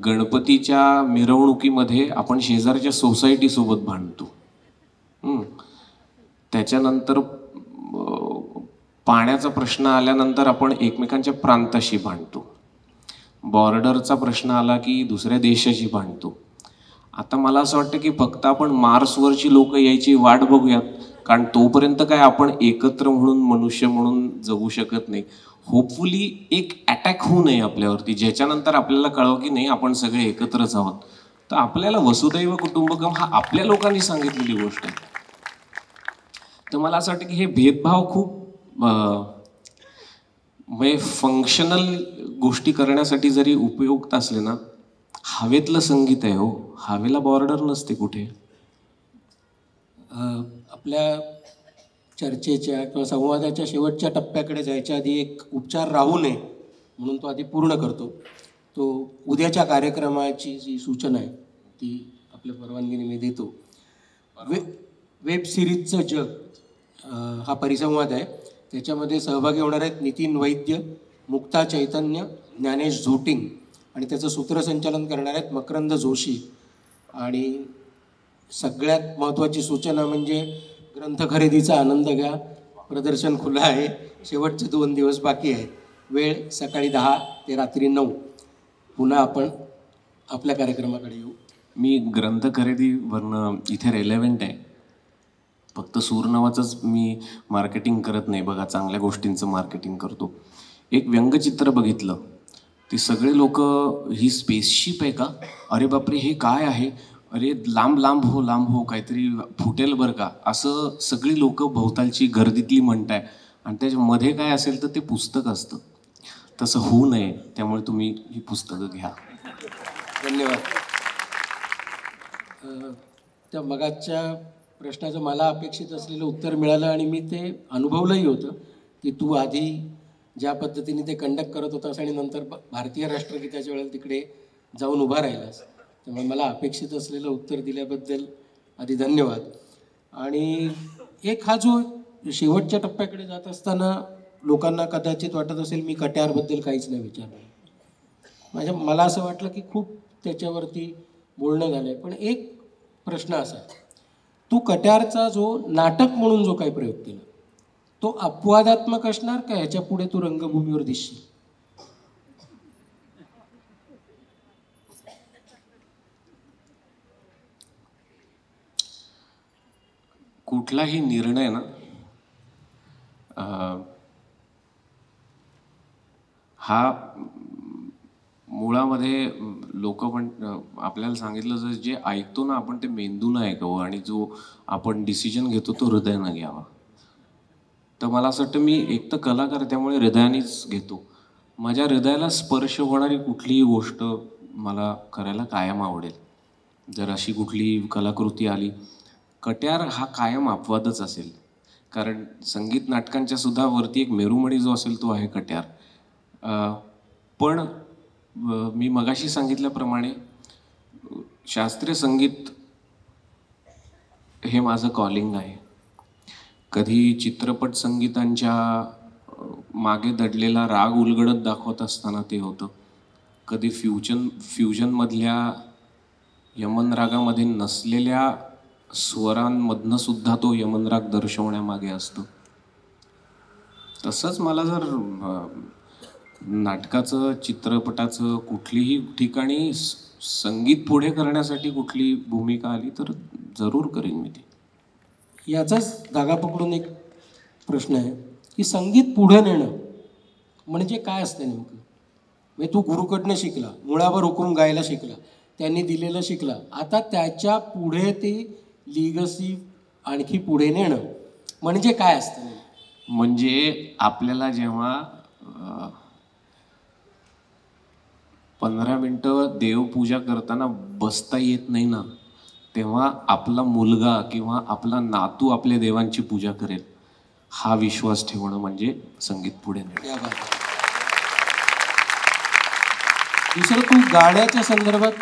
गणपतीच्या मिरवणुकीमध्ये आपण शेजारच्या सोसायटीसोबत भांडतो. त्याच्यानंतर पाण्याचा प्रश्न आल्यानंतर आपण एकमेकांच्या प्रांताशी भांडतो. बॉर्डरचा प्रश्न आला की दुसऱ्या देशाशी भांडतो. आता मला असं वाटतं की फक्त आपण मार्सवरची लोक यायची वाट बघूयात, कारण तोपर्यंत काय आपण एकत्र म्हणून मनुष्य म्हणून जगू शकत नाही. होपफुली एक अटॅक होऊ नये आपल्यावरती, ज्याच्यानंतर आपल्याला कळवं की नाही आपण सगळे एकत्रच आहोत. तर आपल्याला वसुदैव कुटुंबकम हा आपल्या लोकांनी सांगितलेली गोष्ट आहे. तर मला असं वाटतं की हे भेदभाव खूप म्हणजे फंक्शनल गोष्टी करण्यासाठी जरी उपयुक्त असले ना, हवेतलं संगीत आहे हो, हवेला बॉर्डर नसते कुठे. आपल्या चर्चेच्या किंवा संवादाच्या शेवटच्या टप्प्याकडे जायच्या आधी एक उपचार राहू नये म्हणून तो आधी पूर्ण करतो. तो उद्याच्या कार्यक्रमाची जी सूचना आहे ती आपल्या परवानगीने मी देतो. वेब सिरीजचं जग हा परिसंवाद आहे. त्याच्यामध्ये सहभागी होणार आहेत नितीन वैद्य, मुक्ता चैतन्य, ज्ञानेश झोटिंग आणि त्याचं सूत्रसंचालन करणार आहेत मकरंद जोशी. आणि सगळ्यात महत्त्वाची सूचना म्हणजे ग्रंथ खरेदीचा आनंद घ्या. प्रदर्शन खुलं आहे. शेवटचे 2 दिवस बाकी आहेत. वेळ सकाळी 10 ते रात्री 9. पुन्हा आपण आपल्या कार्यक्रमाकडे येऊ. मी ग्रंथ खरेदीवरनं इथे रेलेव्हंट आहे. फक्त सूर नावाचंच मी मार्केटिंग करत नाही बघा, चांगल्या गोष्टींचं मार्केटिंग करतो. एक व्यंगचित्र बघितलं, ती सगळे लोक ही स्पेसशिप आहे का, अरे बापरे हे काय आहे, अरे लांब लांब हो काहीतरी फुटेल बरं का, असं सगळी लोक भोवतालची गर्दीतली म्हणताय. आणि त्याच्यामध्ये काय असेल तर ते पुस्तक असतं. तसं होऊ नये, त्यामुळे तुम्ही ही पुस्तकं घ्या. धन्यवाद. त्या मगाच्या प्रश्नाचं मला अपेक्षित असलेलं उत्तर मिळालं आणि मी ते अनुभवलंही होतं की तू आधी ज्या पद्धतीने ते कंडक्ट करत होतास आणि नंतर भारतीय राष्ट्रगीताच्या वेळेला तिकडे जाऊन उभा राहिलास, त्यामुळे मला अपेक्षित असलेलं उत्तर दिल्याबद्दल आधी धन्यवाद. आणि एक हा जो शेवटच्या टप्प्याकडे जात असताना लोकांना कदाचित वाटत असेल मी कट्यारबद्दल काहीच नाही विचारलं. मला असं वाटलं की खूप त्याच्यावरती बोलणं झालं आहे. पण एक प्रश्न असा आहे, तू कट्यारचा जो नाटक म्हणून जो काही प्रयोग केला तो अपवादात्मक असणार का ह्याच्या पुढे तू रंगभूमीवर दिसशील? कुठलाही निर्णय ना हा मुळामध्ये लोक पण आपल्याला सांगितलं जर जे ऐकतो ना आपण ते मेंदूनं ऐकावं आणि जो आपण डिसिजन घेतो तो हृदयानं घ्यावा. तर मला असं वाटतं मी एक तर कलाकार आहे त्यामुळे हृदयानेच घेतो. माझ्या हृदयाला स्पर्श होणारी कुठलीही गोष्ट मला करायला कायम आवडेल. जर अशी कुठली कलाकृती आली, कट्यार हा कायम अपवादच असेल, कारण संगीत नाटकांच्या सुद्धा वरती एक मेरुमणी जो असेल तो आहे कट्यार. पण मी मगाशी सांगितल्याप्रमाणे शास्त्रीय संगीत हे माझं कॉलिंग आहे. कधी चित्रपट संगीतांच्या मागे दडलेला राग उलगडत दाखवत असताना ते होतं, कधी फ्युजनमधल्या यमन रागामध्ये नसलेल्या स्वरांमधनं सुद्धा तो यमन राग दर्शवण्यामागे असतो. तसंच मला जर नाटकाचं चित्रपटाचं कुठलीही ठिकाणी संगीत पुढे करण्यासाठी कुठली भूमिका आली तर जरूर करीन मी ती. याचाच धागा पकडून एक प्रश्न आहे की संगीत पुढे नेणं म्हणजे काय असतं नेमकं? म्हणजे तू गुरुकडनं शिकला, मुळावर हुकूम गायला शिकला, त्यांनी दिलेलं शिकला, आता त्याच्या पुढे ते लिगसी आणखी पुढे नेणं म्हणजे काय असतं? म्हणजे आपल्याला जेव्हा 15 मिनटं देवपूजा करताना बसता येत नाही ना, तेव्हा आपला मुलगा किंवा आपला नातू आपल्या देवांची पूजा करेल हा विश्वास ठेवणं म्हणजे संगीत पुढे नेणं. दुसरं, तू गाण्याच्या संदर्भात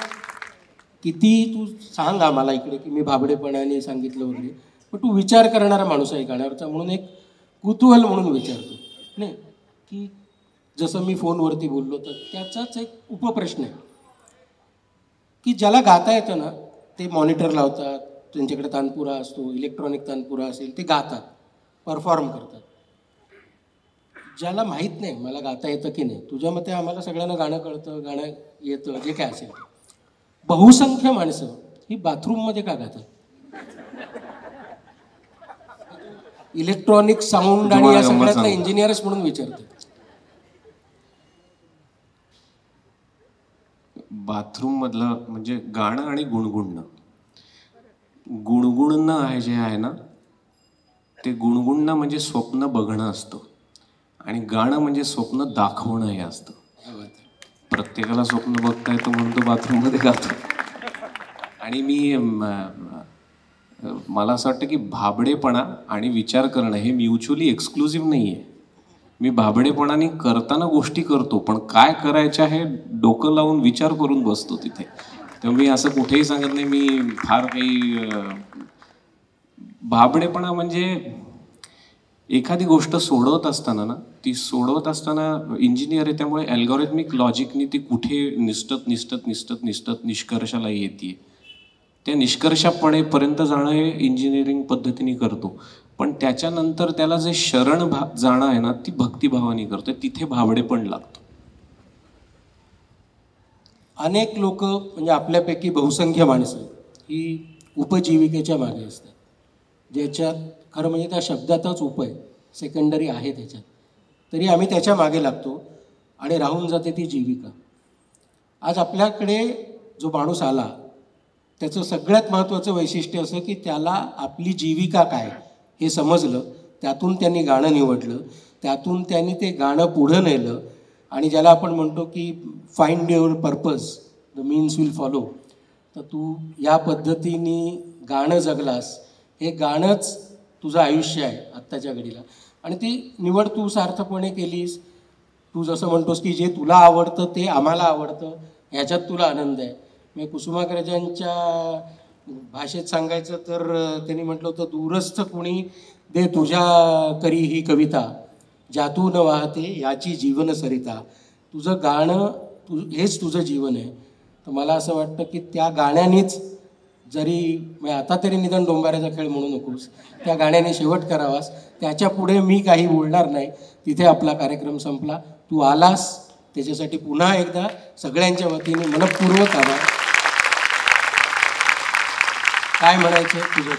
किती तू सांग आम्हाला इकडे की मी भाबडेपणाने सांगितलं वगैरे, पण तू विचार करणारा माणूस आहे गाण्यावरचा म्हणून एक कुतूहल म्हणून विचारतो नाही की जसं मी फोनवरती बोललो तर त्याचाच एक उपप्रश्न आहे की ज्याला गाता येतं ना ते मॉनिटर लावतात, त्यांच्याकडे तानपुरा असतो, इलेक्ट्रॉनिक तानपुरा असेल, ते गातात, परफॉर्म करतात. ज्याला माहीत नाही मला गाता येतं की नाही, तुझ्या मते आम्हाला सगळ्यांना गाणं कळतं, गाणं येतं, जे काय असेल ते, बहुसंख्य माणसं ही बाथरूममध्ये का गातात? इलेक्ट्रॉनिक साऊंड आणि या सगळ्यातला इंजिनियर्स म्हणून विचारतो. बाथरूम मधलं म्हणजे गाणं आणि गुणगुणणं. गुणगुणणं आहे जे आहे ना ते गुणगुणणं म्हणजे स्वप्न बघणं असतं आणि गाणं म्हणजे स्वप्न दाखवणं हे असतं. प्रत्येकाला स्वप्न बघता येतं म्हणून तो बाथरूममध्ये गातो. आणि मला असं वाटतं की भाबडेपणा आणि विचार करणं हे म्युच्युअली एक्सक्लुसिव्ह नाही आहे. मी भाबडेपणाने करताना गोष्टी करतो, पण काय करायच्या हे डोकं लावून विचार करून बसतो तिथे. तेव्हा मी असं कुठेही सांगत नाही मी फार काही भाबडेपणा म्हणजे एखादी गोष्ट सोडवत असताना ना, ती सोडवत असताना इंजिनियर आहे त्यामुळे अल्गोरिथमिक लॉजिकनी ती कुठे निष्ठत निष्कर्षाला येते. त्या निष्कर्षापर्यंत जाणं हे इंजिनिअरिंग पद्धतीने करतो, पण त्याच्यानंतर त्याला जे शरण जाणं आहे ना ती भक्तिभावाने करतो. तिथे भाबडेपण लागतं. अनेक लोक म्हणजे आपल्यापैकी बहुसंख्य माणसं ही उपजीविकेच्या मागे असतात, ज्याच्यात खरं म्हणजे त्या शब्दातच उपाय सेकंडरी आहे त्याच्यात, तरी आम्ही त्याच्या मागे लागतो आणि राहून जाते ती जीविका. आज आपल्याकडे जो माणूस आला त्याचं सगळ्यात महत्त्वाचं वैशिष्ट्य असं की त्याला आपली जीविका काय हे समजलं, त्यातून त्यांनी गाणं निवडलं, त्यातून त्यांनी ते गाणं पुढं नेलं आणि ज्याला आपण म्हणतो की find your purpose the means will follow. तर तू या पद्धतीने गाणं जगलास, हे गाणंच तुझं आयुष्य आहे आत्ताच्या घडीला आणि ती निवड तू सार्थपणे केलीस. तू जसं म्हणतोस की जे तुला आवडतं ते आम्हाला आवडतं, ह्याच्यात तुला आनंद आहे. मी कुसुमाग्रजांच्या भाषेत सांगायचं तर त्यांनी म्हटलं होतं, दूरस्थ कुणी दे तुझ्या करी ही कविता, ज्यातून वाहते याची जीवन सरिता. तुझं गाणं हेच तुझं जीवन आहे. तर मला असं वाटतं की त्या गाण्यानेच जरी आता तरी निदान डोंबाऱ्याचा खेळ म्हणू नकोस, त्या गाण्याने शेवट करावास. त्याच्या पुढे मी काही बोलणार नाही. तिथे आपला कार्यक्रम संपला. तू आलास त्याच्यासाठी पुन्हा एकदा सगळ्यांच्या वतीने मनपूर्वक आभार. काय म्हणायचं तुझं?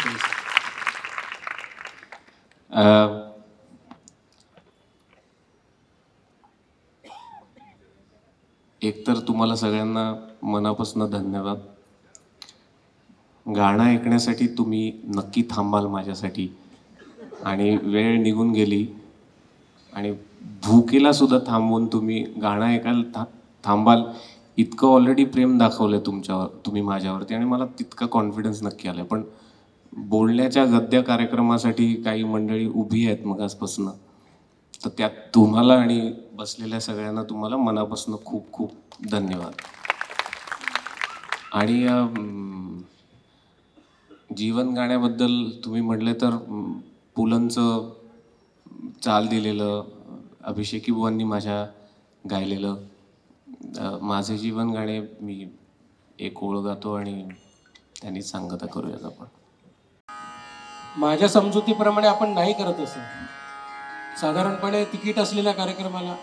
एकतर तुम्हाला सगळ्यांना मनापासून धन्यवाद. गाणं ऐकण्यासाठी तुम्ही नक्की थांबाल माझ्यासाठी, आणि वेळ निघून गेली आणि भूकेला सुद्धा थांबवून तुम्ही गाणं ऐकायला थांबाल इतकं ऑलरेडी प्रेम दाखवलंय तुमच्यावर, तुम्ही माझ्यावरती, आणि मला तितका कॉन्फिडन्स नक्की आलाय. पण बोलण्याच्या गद्य कार्यक्रमासाठी काही मंडळी उभी आहेत मगासपासून, तर त्यात तुम्हाला आणि बसलेल्या सगळ्यांना तुम्हाला मनापासून खूप खूप धन्यवाद. आणि जीवन गाण्याबद्दल तुम्ही म्हटले तर पुलंचं चाल दिलेलं, अभिषेकी बुवांनी माझ्या गायलेलं माझे जीवन गाणे मी एक ओळ गातो आणि त्यांनी सांगता करूयात आपण. माझ्या समजुतीप्रमाणे आपण नाही करत असं. साधारणपणे तिकीट असलेल्या कार्यक्रमाला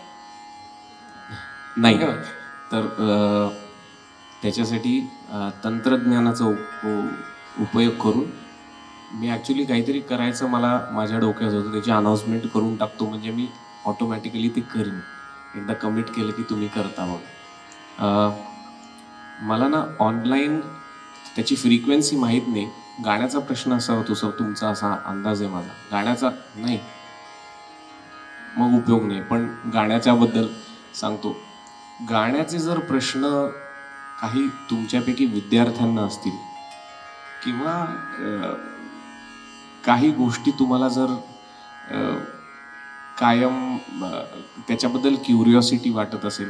नाही, तर त्याच्यासाठी तंत्रज्ञानाचा उपयोग करून मी ॲक्च्युली काहीतरी करायचं मला माझ्या डोक्यात होतं, त्याची अनाऊन्समेंट करून टाकतो, म्हणजे मी ऑटोमॅटिकली ते करीन. एकदा कमिट केलं की तुम्ही करता. मग मला ना ऑनलाईन त्याची फ्रिक्वेन्सी माहीत नाही. गाण्याचा प्रश्न असा होतो सर, तुमचा असा अंदाज आहे माझा, गाण्याचा नाही मग उपयोग नाही, पण गाण्याच्याबद्दल सांगतो. गाण्याचे जर प्रश्न काही तुमच्यापैकी विद्यार्थ्यांना असतील किंवा काही गोष्टी तुम्हाला जर कायम त्याच्याबद्दल क्युरिओसिटी वाटत असेल,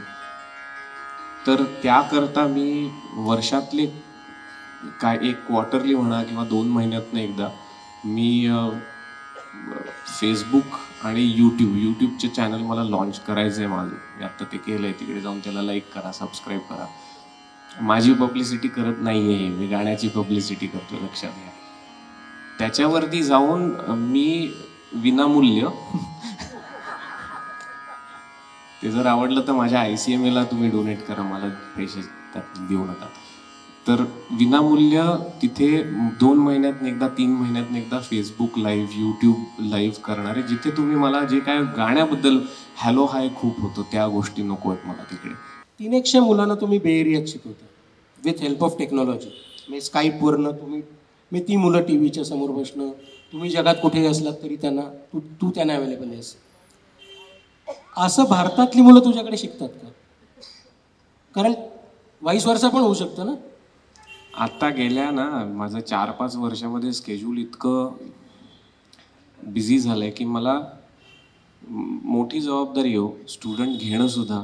तर त्याकरता मी वर्षातले काय एक क्वार्टरली म्हणा किंवा 2 महिन्यातनं एकदा मी फेसबुक आणि यूट्यूबचे चॅनल मला लॉन्च करायचं आहे माझं. मी आत्ता ते केलं आहे. तिकडे जाऊन त्याला लाईक करा, सबस्क्राईब करा. माझी पब्लिसिटी करत नाही आहे, मी गाण्याची पब्लिसिटी करतो, लक्षात घ्या. त्याच्यावरती जाऊन मी विनामूल्य ते जर आवडलं तर माझ्या ICMAला तुम्ही डोनेट करा, मला पैसे त्यात देऊ नका. तर विनामूल्य तिथे 2 महिन्यात एकदा, 3 महिन्यात एकदा फेसबुक लाईव्ह, यूट्यूब लाईव्ह करणारे, जिथे तुम्ही मला जे काय गाण्याबद्दल हॅलो हाय खूप होतं त्या गोष्टी नको आहेत मला तिकडे. 300 मुलांना तुम्ही बे एरियात शिकवता विथ हेल्प ऑफ टेक्नॉलॉजी. म्हणजे स्काईपवरनं तुम्ही, मी ती मुलं टी व्हीच्या समोर बसणं, तुम्ही जगात कुठेही असलात तरी त्यांना तू त्यांना अवेलेबल आहेस. असं भारतातली मुलं तुझ्याकडे शिकतात का? कारण वाईस वर्षा पण होऊ शकतं ना. आत्ता गेल्या ना माझं 4-5 वर्षामध्ये स्केड्यूल इतकं बिझी झालं आहे की मला मोठी जबाबदारी हो स्टुडंट घेणं सुद्धा.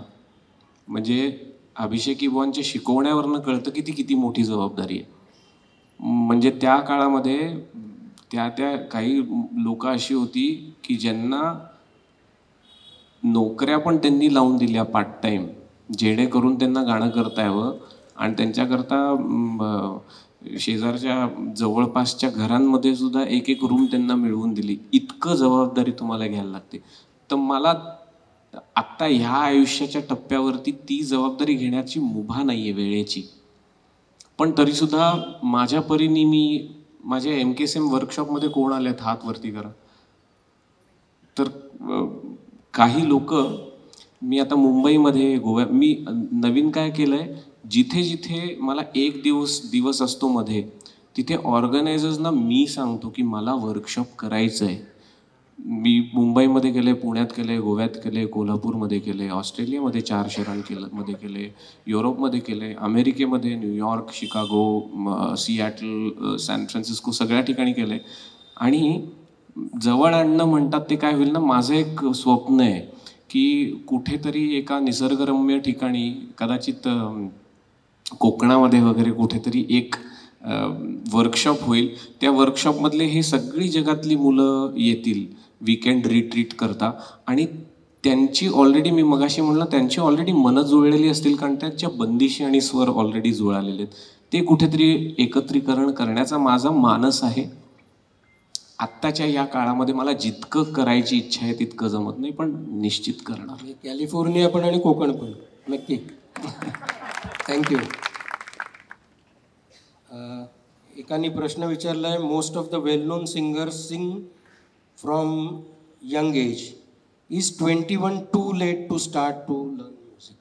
म्हणजे अभिषेकी बुवांच्या शिकवण्यावरनं कळतं की ती किती मोठी जबाबदारी आहे. म्हणजे त्या काळामध्ये त्या काही लोक अशी होती की ज्यांना नोकऱ्या पण त्यांनी लावून दिल्या पार्ट टाईम, जेणेकरून त्यांना गाणं करता यावं. आणि त्यांच्याकरता शेजारच्या जवळपासच्या घरांमध्ये सुद्धा एक रूम त्यांना मिळवून दिली. इतकं जबाबदारी तुम्हाला घ्यायला लागते. तर मला आत्ता ह्या आयुष्याच्या टप्प्यावरती ती जबाबदारी घेण्याची मुभा नाही आहे वेळेची. पण तरीसुद्धा माझ्या परीने मी माझ्या MKSM वर्कशॉपमध्ये कोण आलेत हात वरती करा. तर काही लोक, मी आता मुंबईमध्ये, गोव्यात, मी नवीन काय केलं आहे, जिथे जिथे मला एक दिवस असतो मध्ये, तिथे ऑर्गनायझर्सना मी सांगतो की मला वर्कशॉप करायचं आहे. मी मुंबईमध्ये केलं आहे, पुण्यात केलं आहे, गोव्यात केलं आहे, कोल्हापूरमध्ये केलं आहे, ऑस्ट्रेलियामध्ये 4 शहरांमध्ये केलं आहे, युरोपमध्ये केलं आहे, अमेरिकेमध्ये New York, Chicago, Seattle, San Francisco सगळ्या ठिकाणी केलं आहे. आणि जवळ आणणं म्हणतात ते काय होईल ना, माझं एक स्वप्न आहे की कुठेतरी एका निसर्गरम्य ठिकाणी, कदाचित कोकणामध्ये वगैरे कुठेतरी एक वर्कशॉप होईल. त्या वर्कशॉपमधले हे सगळी जगातली मुलं येतील वीकेंड रिट्रीट करता, आणि त्यांची ऑलरेडी, मी मगाशी म्हणलं, त्यांची ऑलरेडी मनं जुळलेली असतील, कारण त्यांच्या बंदिशी आणि स्वर ऑलरेडी जुळालेले आहेत. ते कुठेतरी एकत्रीकरण करण्याचा माझा मानस आहे. आत्ताच्या या काळामध्ये मला जितकं करायची इच्छा आहे तितकं जमत नाही, पण निश्चित करणार. कॅलिफोर्निया पण आणि कोकण पण नक्की. थँक्यू. एकाने प्रश्न विचारला आहे, most of the well known singers sing from young age. Is 21 too late to start to learn music?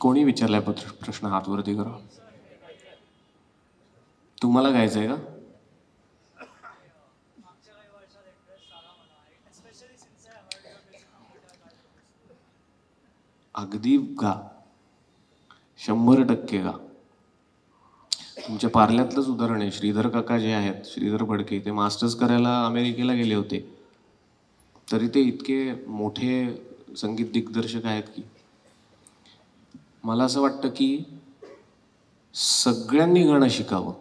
कोणी विचारलाय प्रश्न? हात वरती करा. तुम्हाला गायचंय का? अगदी गा, 100% गा. तुमच्या पार्ल्यातलंच उदाहरण आहे. श्रीधर काका जे आहेत, श्रीधर फडके, ते मास्टर्स करायला अमेरिकेला गेले होते, तरी ते इतके मोठे संगीत दिग्दर्शक आहेत की मला असं वाटतं की सगळ्यांनी गाणं शिकावं.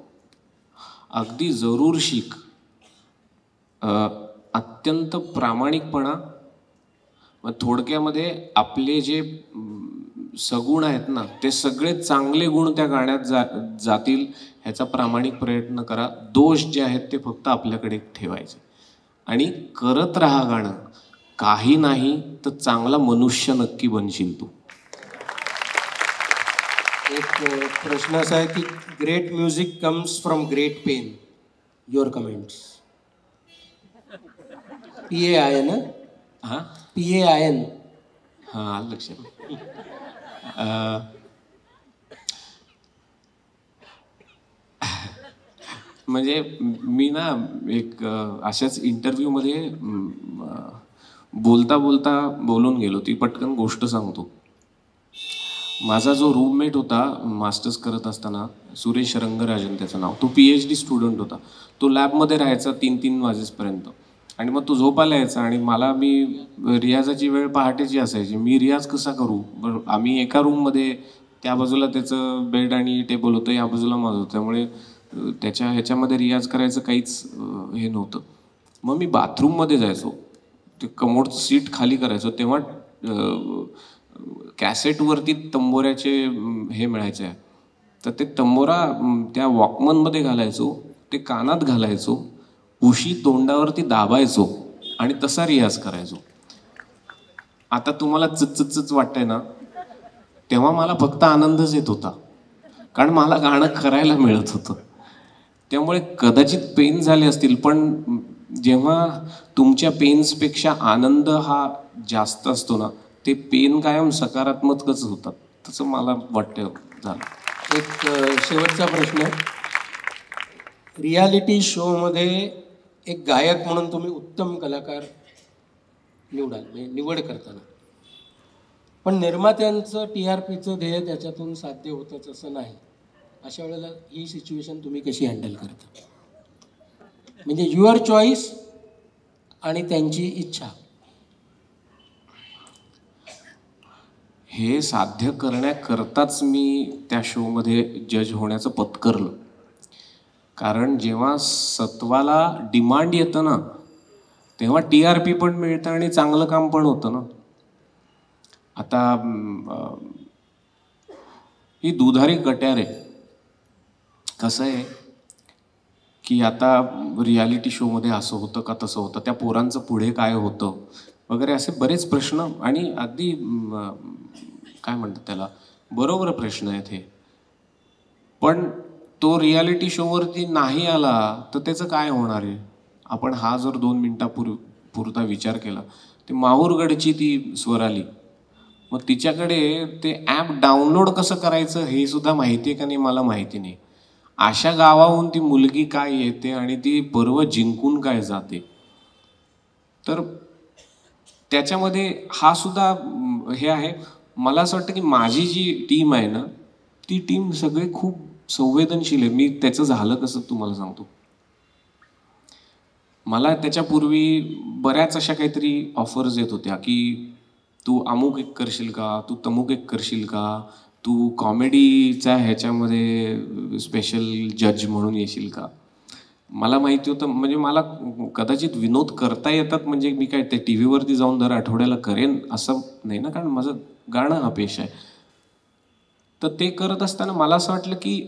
अगदी जरूर शिक. अत्यंत प्रामाणिकपणा, मग थोडक्यामध्ये आपले जे सगुण आहेत ना, ते सगळे चांगले गुण त्या गाण्यात जातील ह्याचा प्रामाणिक प्रयत्न करा. दोष जे आहेत ते फक्त आपल्याकडे ठेवायचे आणि करत राहा गाणं. काही नाही तर चांगला मनुष्य नक्की बनशील तू. एक प्रश्न असा आहे की great music comes from great pen. Your comments. PAIN ना? हां, PAIN. हां, आलं लक्षात. म्हणजे मी ना एक अशाच इंटरव्ह्यूमध्ये बोलता बोलता बोलून गेलो. ती पटकन गोष्ट सांगतो. माझा जो रूममेट होता मास्टर्स करत असताना, सुरेश रंगराजन त्याचं नाव, तो PhD स्टुडंट होता. तो लॅबमध्ये राहायचा 3-3 वाजेपर्यंत आणि मग तो झोपायला यायचा आणि मी रियाजाची वेळ पहाटेची असायची. मी रियाज कसा करू? बरं, आम्ही एका रूममध्ये, त्या बाजूला त्याचं बेड आणि टेबल होतं, या बाजूला माझं होतं, त्यामुळे त्याच्या ह्याच्यामध्ये रियाज करायचं काहीच हे नव्हतं. मग मी बाथरूममध्ये जायचो, ते कमोडचं सीट खाली करायचो, तेव्हा कॅसेटवरती तंबोऱ्याचे हे मिळायचे, तर ते तंबोरा त्या वॉकमनमध्ये घालायचो, ते कानात घालायचो, उशी तोंडावरती दाबायचो आणि तसा रियाज करायचो. आता तुम्हाला चच वाटतंय ना, तेव्हा मला फक्त आनंदच येत होता, कारण मला गाणं करायला मिळत होतं. त्यामुळे कदाचित पेन झाले असतील, पण जेव्हा तुमच्या पेन्सपेक्षा आनंद हा जास्त असतो ना, ते पेन कायम सकारात्मकच होतात, तसं मला वाटतं झालं. एक शेवटचा प्रश्न. रियालिटी शोमध्ये एक गायक म्हणून तुम्ही उत्तम कलाकार निवडाल, म्हणजे निवड करताना, पण निर्मात्यांचं TRPचं ध्येय त्याच्यातून साध्य होतंच असं नाही. अशा वेळेला ही सिच्युएशन तुम्ही कशी हँडल करता? म्हणजे युअर चॉईस आणि त्यांची इच्छा. हे साध्य करण्याकरताच मी त्या शोमध्ये जज होण्याचं पत्करलं. कारण जेव्हा सत्वाला डिमांड येतं ना, तेव्हा TRP पण मिळतं आणि चांगलं काम पण होतं ना. आता ही दुधारी कट्यार आहे. कसं आहे की आता रियालिटी शोमध्ये असं होतं का, तसं होतं, त्या पोरांचं पुढे काय होतं वगैरे, असे बरेच प्रश्न, आणि अगदी काय म्हणतात त्याला, बरोबर प्रश्न आहेत हे. पण तो रियालिटी शोवरती नाही आला तर त्याचं काय होणार आहे? आपण हा जर 2 मिनिटापुरता विचार केला, ते माहूरगडची ती स्वराली, मग तिच्याकडे ते ॲप डाउनलोड कसं करायचं हे सुद्धा माहिती आहे का नाही मला माहिती नाही. अशा गावाहून ती मुलगी काय येते आणि ती पर्व जिंकून काय जाते. तर त्याच्यामध्ये हा सुद्धा हे आहे. मला असं वाटतं की माझी जी टीम आहे ना, ती टीम सगळे खूप संवेदनशील आहे. मी त्याचं झालं कसं तुम्हाला सांगतो. मला त्याच्यापूर्वी बऱ्याच अशा काहीतरी ऑफर्स येत होत्या की तू अमुक एक करशील का, तू तमुक एक करशील का, तू कॉमेडीच्या ह्याच्यामध्ये स्पेशल जज म्हणून येशील का. मला माहिती होतं, म्हणजे मला कदाचित विनोद करता येतात, म्हणजे मी काय ते TV वरती जाऊन दर आठवड्याला करेन असं नाही ना, कारण माझं गाणं हा पेशा आहे. तर ते करत असताना मला असं वाटलं की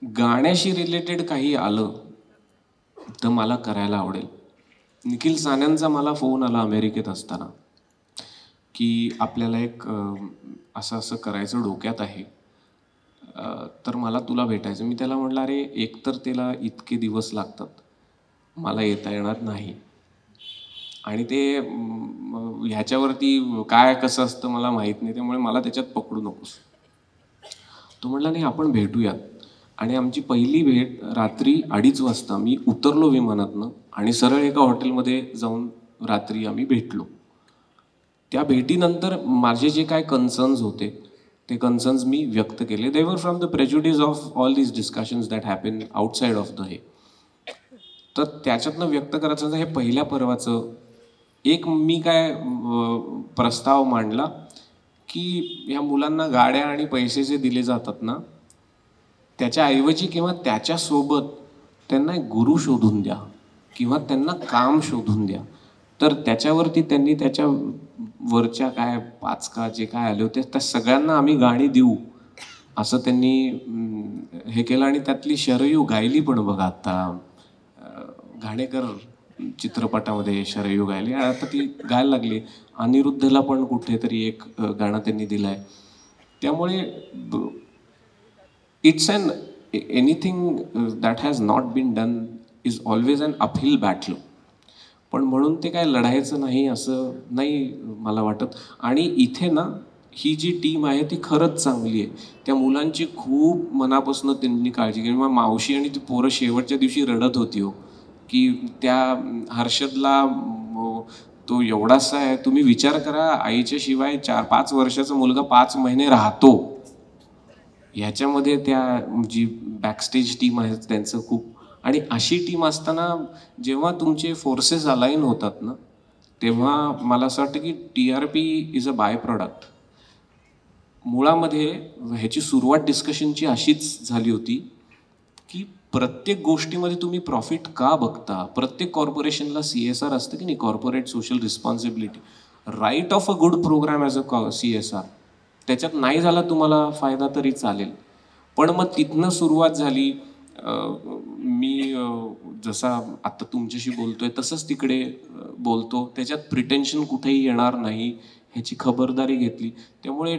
गाण्याशी रिलेटेड काही आलं तर मला करायला आवडेल. निखिल सान्यांचा मला फोन आला अमेरिकेत असताना की आपल्याला एक असं असं करायचं डोक्यात आहे, तर मला तुला भेटायचं. मी त्याला म्हटलं, अरे एकतर त्याला इतके दिवस लागतात मला येता येणार नाही. आणि ते ह्याच्यावरती काय कसं असतं मला माहीत नाही, त्यामुळे मला त्याच्यात पकडू नकोस. तो म्हटला नाही आपण भेटूयात. आणि आमची पहिली भेट रात्री 2:30 वाजता. मी उतरलो विमानातनं आणि सरळ एका हॉटेलमध्ये जाऊन रात्री आम्ही भेटलो. त्या भेटीनंतर माझे जे काय कन्सर्न्स होते ते कन्सर्न्स मी व्यक्त केले. They were from the prejudice of all these discussions that happen outside of the हे. तर त्याच्यातनं व्यक्त करायचं हे पहिल्या पर्वाचं एक मी काय प्रस्ताव मांडला की ह्या मुलांना गाड्या आणि पैसे जे दिले जातात ना त्याच्याऐवजी किंवा त्याच्यासोबत त्यांना एक गुरु शोधून द्या किंवा त्यांना काम शोधून द्या. तर त्याच्यावरती त्यांनी त्याच्या वरच्या काय 5 का जे काय आले होते त्या सगळ्यांना आम्ही गाणी देऊ असं त्यांनी हे केलं. आणि त्यातली शरयू गायली पण बघा आता घाणेकर चित्रपटामध्ये शरयू गायली, आता ती गायला लागली. अनिरुद्धला पण कुठेतरी एक गाणं त्यांनी दिलंय. त्यामुळे it's an anything that has not been done is always an uphill battle. पण म्हणून ते काय लढायचं नाही असं नाही मला वाटत. आणि इथे ना ही जी टीम आहे ती खरंच चांगली आहे. त्या मुलांची खूप मनापासून त्यांनी काळजी केली. मग मावशी आणि ती पोरं शेवटच्या दिवशी रडत होती हो की त्या हर्षदला तो एवढासा आहे. तुम्ही विचार करा आईच्या शिवाय 4-5 वर्षाचा मुलगा 5 महिने राहतो. ह्याच्यामध्ये त्या जी बॅकस्टेज टीम आहे त्यांचं खूप. आणि अशी टीम असताना जेव्हा तुमचे फोर्सेस अलाइन होतात ना तेव्हा मला असं वाटतं की TRP is a byproduct. मुळामध्ये ह्याची सुरुवात डिस्कशनची अशीच झाली होती की प्रत्येक गोष्टीमध्ये तुम्ही प्रॉफिट का बघता. प्रत्येक कॉर्पोरेशनला CSR असतं की नाही, corporate social responsibility. Right of a good program as a CSR. त्याच्यात नाही झाला तुम्हाला फायदा तरी चालेल. पण मग तिथनं सुरुवात झाली. मी जसा आत्ता तुमच्याशी बोलतोय तसंच तिकडे बोलतो. त्याच्यात प्रिटेन्शन कुठेही येणार नाही ह्याची खबरदारी घेतली. त्यामुळे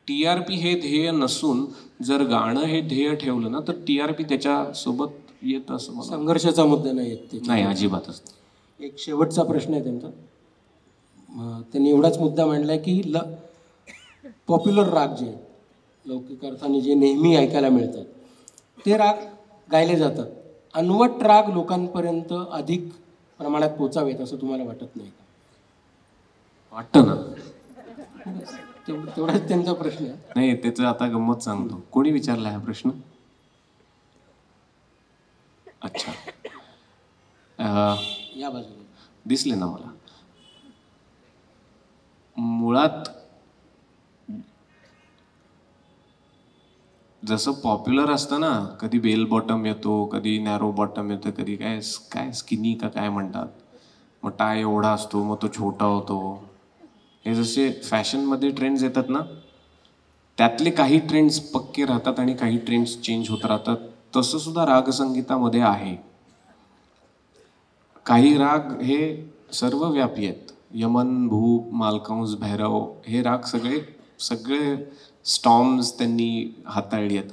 TRP हे ध्येय नसून जर गाणं हे ध्येय ठेवलं ना तर TRP त्याच्यासोबत येतं असं मला. संघर्षाचा मुद्दा नाही येत ते. नाही अजिबातच. एक शेवटचा प्रश्न आहे त्यांचा. त्यांनी एवढाच मुद्दा मांडलाय की पॉप्युलर राग जे आहेत लौकिक अर्थाने जे नेहमी ऐकायला मिळतात ते राग गायले जातात. अनवट राग लोकांपर्यंत अधिक प्रमाणात पोचावेत असं तुम्हाला वाटत नाही का? वाटतं ना. तेवढाच त्यांचा प्रश्न आहे. नाही त्याचं आता गंमत सांगतो. कोणी विचारला हा प्रश्न? अच्छा. या बाजूला दिसले ना मला. मुळात जसं पॉप्युलर असतं ना, कधी बेल बॉटम येतो, कधी नॅरो बॉटम येतं, कधी काय काय स्किनी का काय म्हणतात, मग टाय एवढा असतो मग तो छोटा होतो. हे जसे फॅशनमध्ये ट्रेंड्स येतात ना त्यातले काही ट्रेंड्स पक्के राहतात आणि काही ट्रेंड्स चेंज होत राहतात. तसं सुद्धा रागसंगीतामध्ये आहे. काही राग हे सर्वव्यापी आहेत. यमन, भूप, मालकंस, भैरव हे राग सगळे स्टॉर्म्स त्यांनी हाताळली आहेत.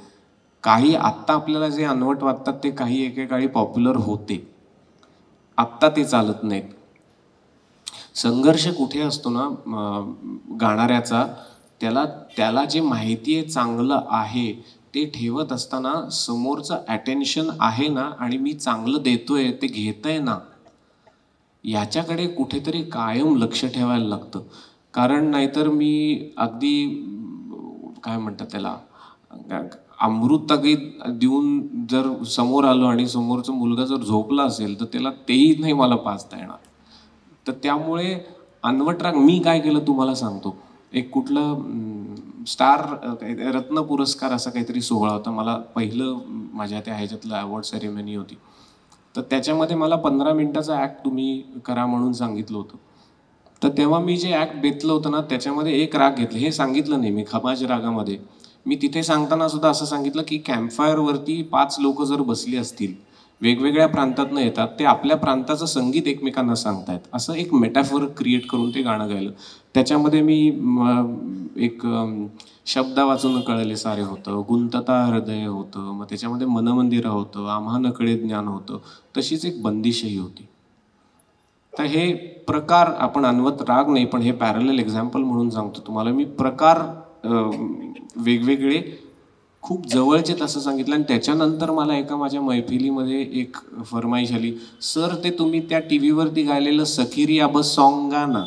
काही आत्ता आपल्याला जे अनवट वाटतात ते काही एकेकाळी पॉप्युलर होते, आत्ता ते चालत नाहीत. संघर्ष कुठे असतो ना गाणाऱ्याचा, त्याला जे माहिती आहे चांगलं आहे ते ठेवत असताना समोरचं अटेन्शन आहे ना आणि मी चांगलं देतोय ते घेतंय ना याच्याकडे कुठेतरी कायम लक्ष ठेवायला लागतं. कारण नाहीतर मी अगदी काय म्हणतात त्याला अमृततागीत देऊन जर समोर आलो आणि समोरचा मुलगा जर झोपला असेल तर त्याला तेही नाही मला पाजता येणार. तर त्यामुळे अनवट राग मी काय केलं तुम्हाला सांगतो. एक कुठलं स्टार रत्न पुरस्कार असा काहीतरी सोहळा होता. मला पहिलं माझ्या त्या ह्याच्यातलं अवॉर्ड सेरेमनी होती. तर त्याच्यामध्ये मला 15 मिनिटाचा ॲक्ट तुम्ही करा म्हणून सांगितलं होतं. तर तेव्हा मी जे ॲक्ट बेतलं होतं ना त्याच्यामध्ये एक राग घेतलं. हे सांगितलं नाही मी खमाज रागामध्ये. मी तिथे सांगताना सुद्धा असं सांगितलं की कॅम्पफायरवरती 5 लोक जर बसली असतील वेगवेगळ्या प्रांतातनं येतात, ते आपल्या प्रांताचं संगीत एकमेकांना सांगतायत, असं एक मेटाफोर क्रिएट करून ते गाणं गायलं. त्याच्यामध्ये मी एक शब्दा वाचून कळले सारे होतं, गुंतता हृदय होतं, मग त्याच्यामध्ये मनमंदिर होतं, आम्हा नकळे ज्ञान होतं, तशीच एक बंदिशही होती. तर हे प्रकार आपण अनवत राग नाही, पण हे पॅरलल एक्झाम्पल म्हणून सांगतो तुम्हाला मी. प्रकार वेगवेगळे खूप जवळचे तसं सांगितलं. आणि त्याच्यानंतर मला एका माझ्या मैफिलीमध्ये एक फरमाईश आली, सर ते तुम्ही त्या टी व्हीवरती गायलेलं सखिरी अब सॉन्ग गा ना.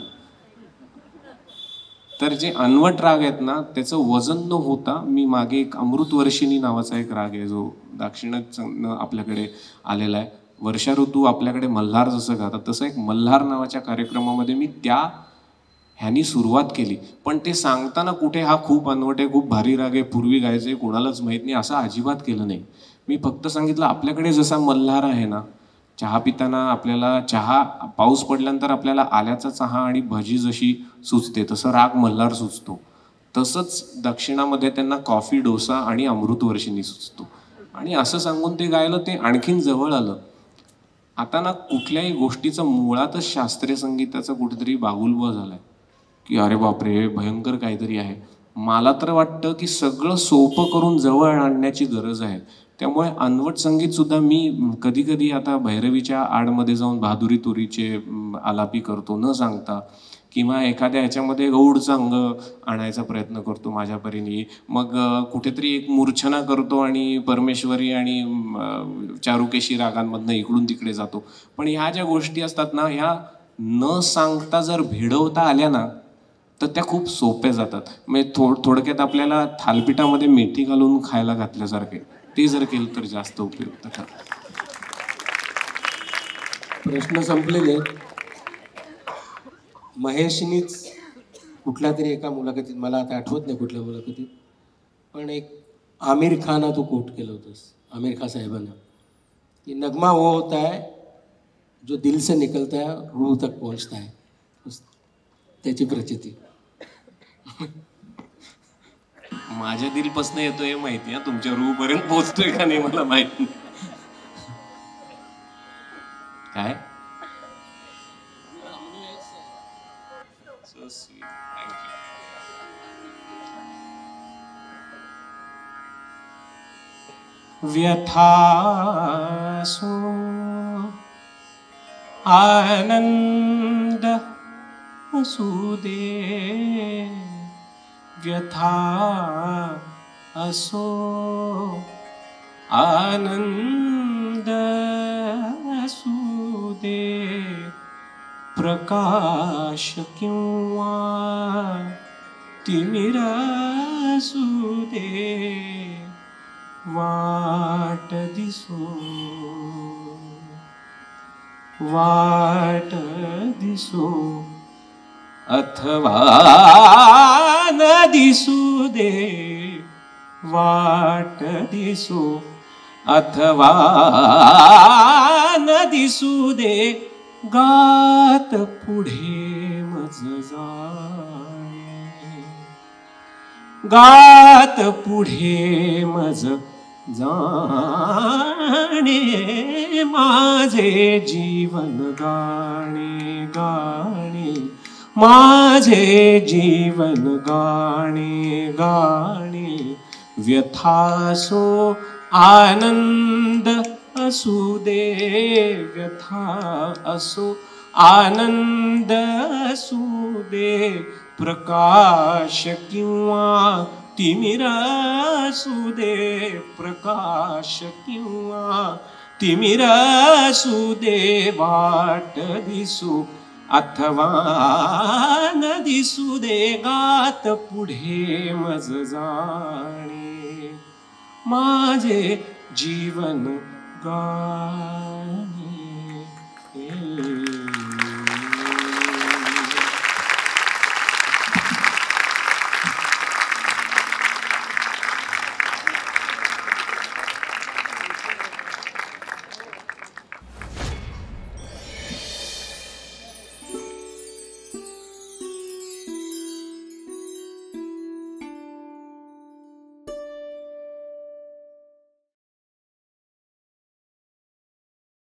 तर जे अनवट राग आहेत ना, त्याचं वजन न होता मी मागे एक अमृतवर्षिणी नावाचा एक राग आहे, जो दाक्षिणात्य आपल्याकडे आलेला आहे. वर्षा ऋतू आपल्याकडे मल्हार जसं गातात, तसं एक मल्हार नावाच्या कार्यक्रमामध्ये मी त्या ह्यानी सुरुवात केली. पण ते सांगताना कुठे हा खूप अनवट आहे, खूप भारी राग आहे, पूर्वी गायचे कोणालाच माहीत नाही, असं अजिबात केलं नाही. मी फक्त सांगितलं आपल्याकडे जसा मल्हार आहे ना, चहा पिताना आपल्याला चहा, पाऊस पडल्यानंतर आपल्याला आल्याचा चहा आणि भजी जशी सुचते, तसं राग मल्हार सुचतो. तसंच दक्षिणामध्ये त्यांना कॉफी, डोसा आणि अमृतवर्षिणी सुचतो. आणि असं सांगून ते गायलं, ते आणखीन जवळ आलं. आता ना कुठल्याही गोष्टीचं मुळातच शास्त्रीय संगीताचं कुठेतरी बाहुल्य झालंय, की अरे बापरे भयंकर काहीतरी आहे. मला तर वाटतं की सगळं सोपं करून जवळ आणण्याची गरज आहे. त्यामुळे अनवट संगीत सुद्धा मी कधी कधी आता भैरवीच्या आडमध्ये जाऊन बहादुरी तुरीचे आलापी करतो न सांगता, किंवा एखाद्या ह्याच्यामध्ये गौडचा अंग आणायचा प्रयत्न करतो माझ्या परीने. मग कुठेतरी एक मूर्छना करतो आणि परमेश्वरी आणि चारुकेशी रागांमधनं इकडून तिकडे जातो. पण ह्या ज्या गोष्टी असतात ना, ह्या न सांगता जर भिडवता आल्या ना, तर त्या खूप सोप्या जातात. म्हणजे थोडक्यात आपल्याला थालपिठामध्ये मेथी घालून खायला घातल्यासारखे, ते जर केलं तर जास्त उपयुक्त ठरतं. प्रश्न संपलेले. महेशनीच कुठल्या तरी एका मुलाखतीत, मला आता आठवत नाही कुठल्या मुलाखतीत, पण एक आमिर खान तू कोट केलं होतंस, आमिर खान साहेबांना, की नगमा वो होता है जो दिल से निकलता है, रूह तक पहुंचता है. त्याची प्रचिती माझ्या दिलपासून येतोय माहिती आहे, तुमच्या रूह पर्यंत पोहोचतोय का नाही मला माहित नाही. काय so sweet. Thank you. व्यथासो आनंद असू दे, व्यथा असो आनंद असू दे, प्रकाश किंवा तिमिर असू दे, वाट दिसो वाट दिसो अथवा न दिसू दे, वाट दिसो अथवा न दिसू दे, गात पुढे मज जाणे, गात पुढे मज जाणे, माझे जीवन गाणे गाणे, माझे जीवन गाणे गाणे, व्यथासो आनंद असू दे, व्यथा असो आनंद असू दे, प्रकाश किंवा तिमिर असू दे, प्रकाश किंवा तिमिर असू दे, वाट दिसू अथवा न दिसू दे, गात पुढे मज जाणे, माझे जीवन गाणे.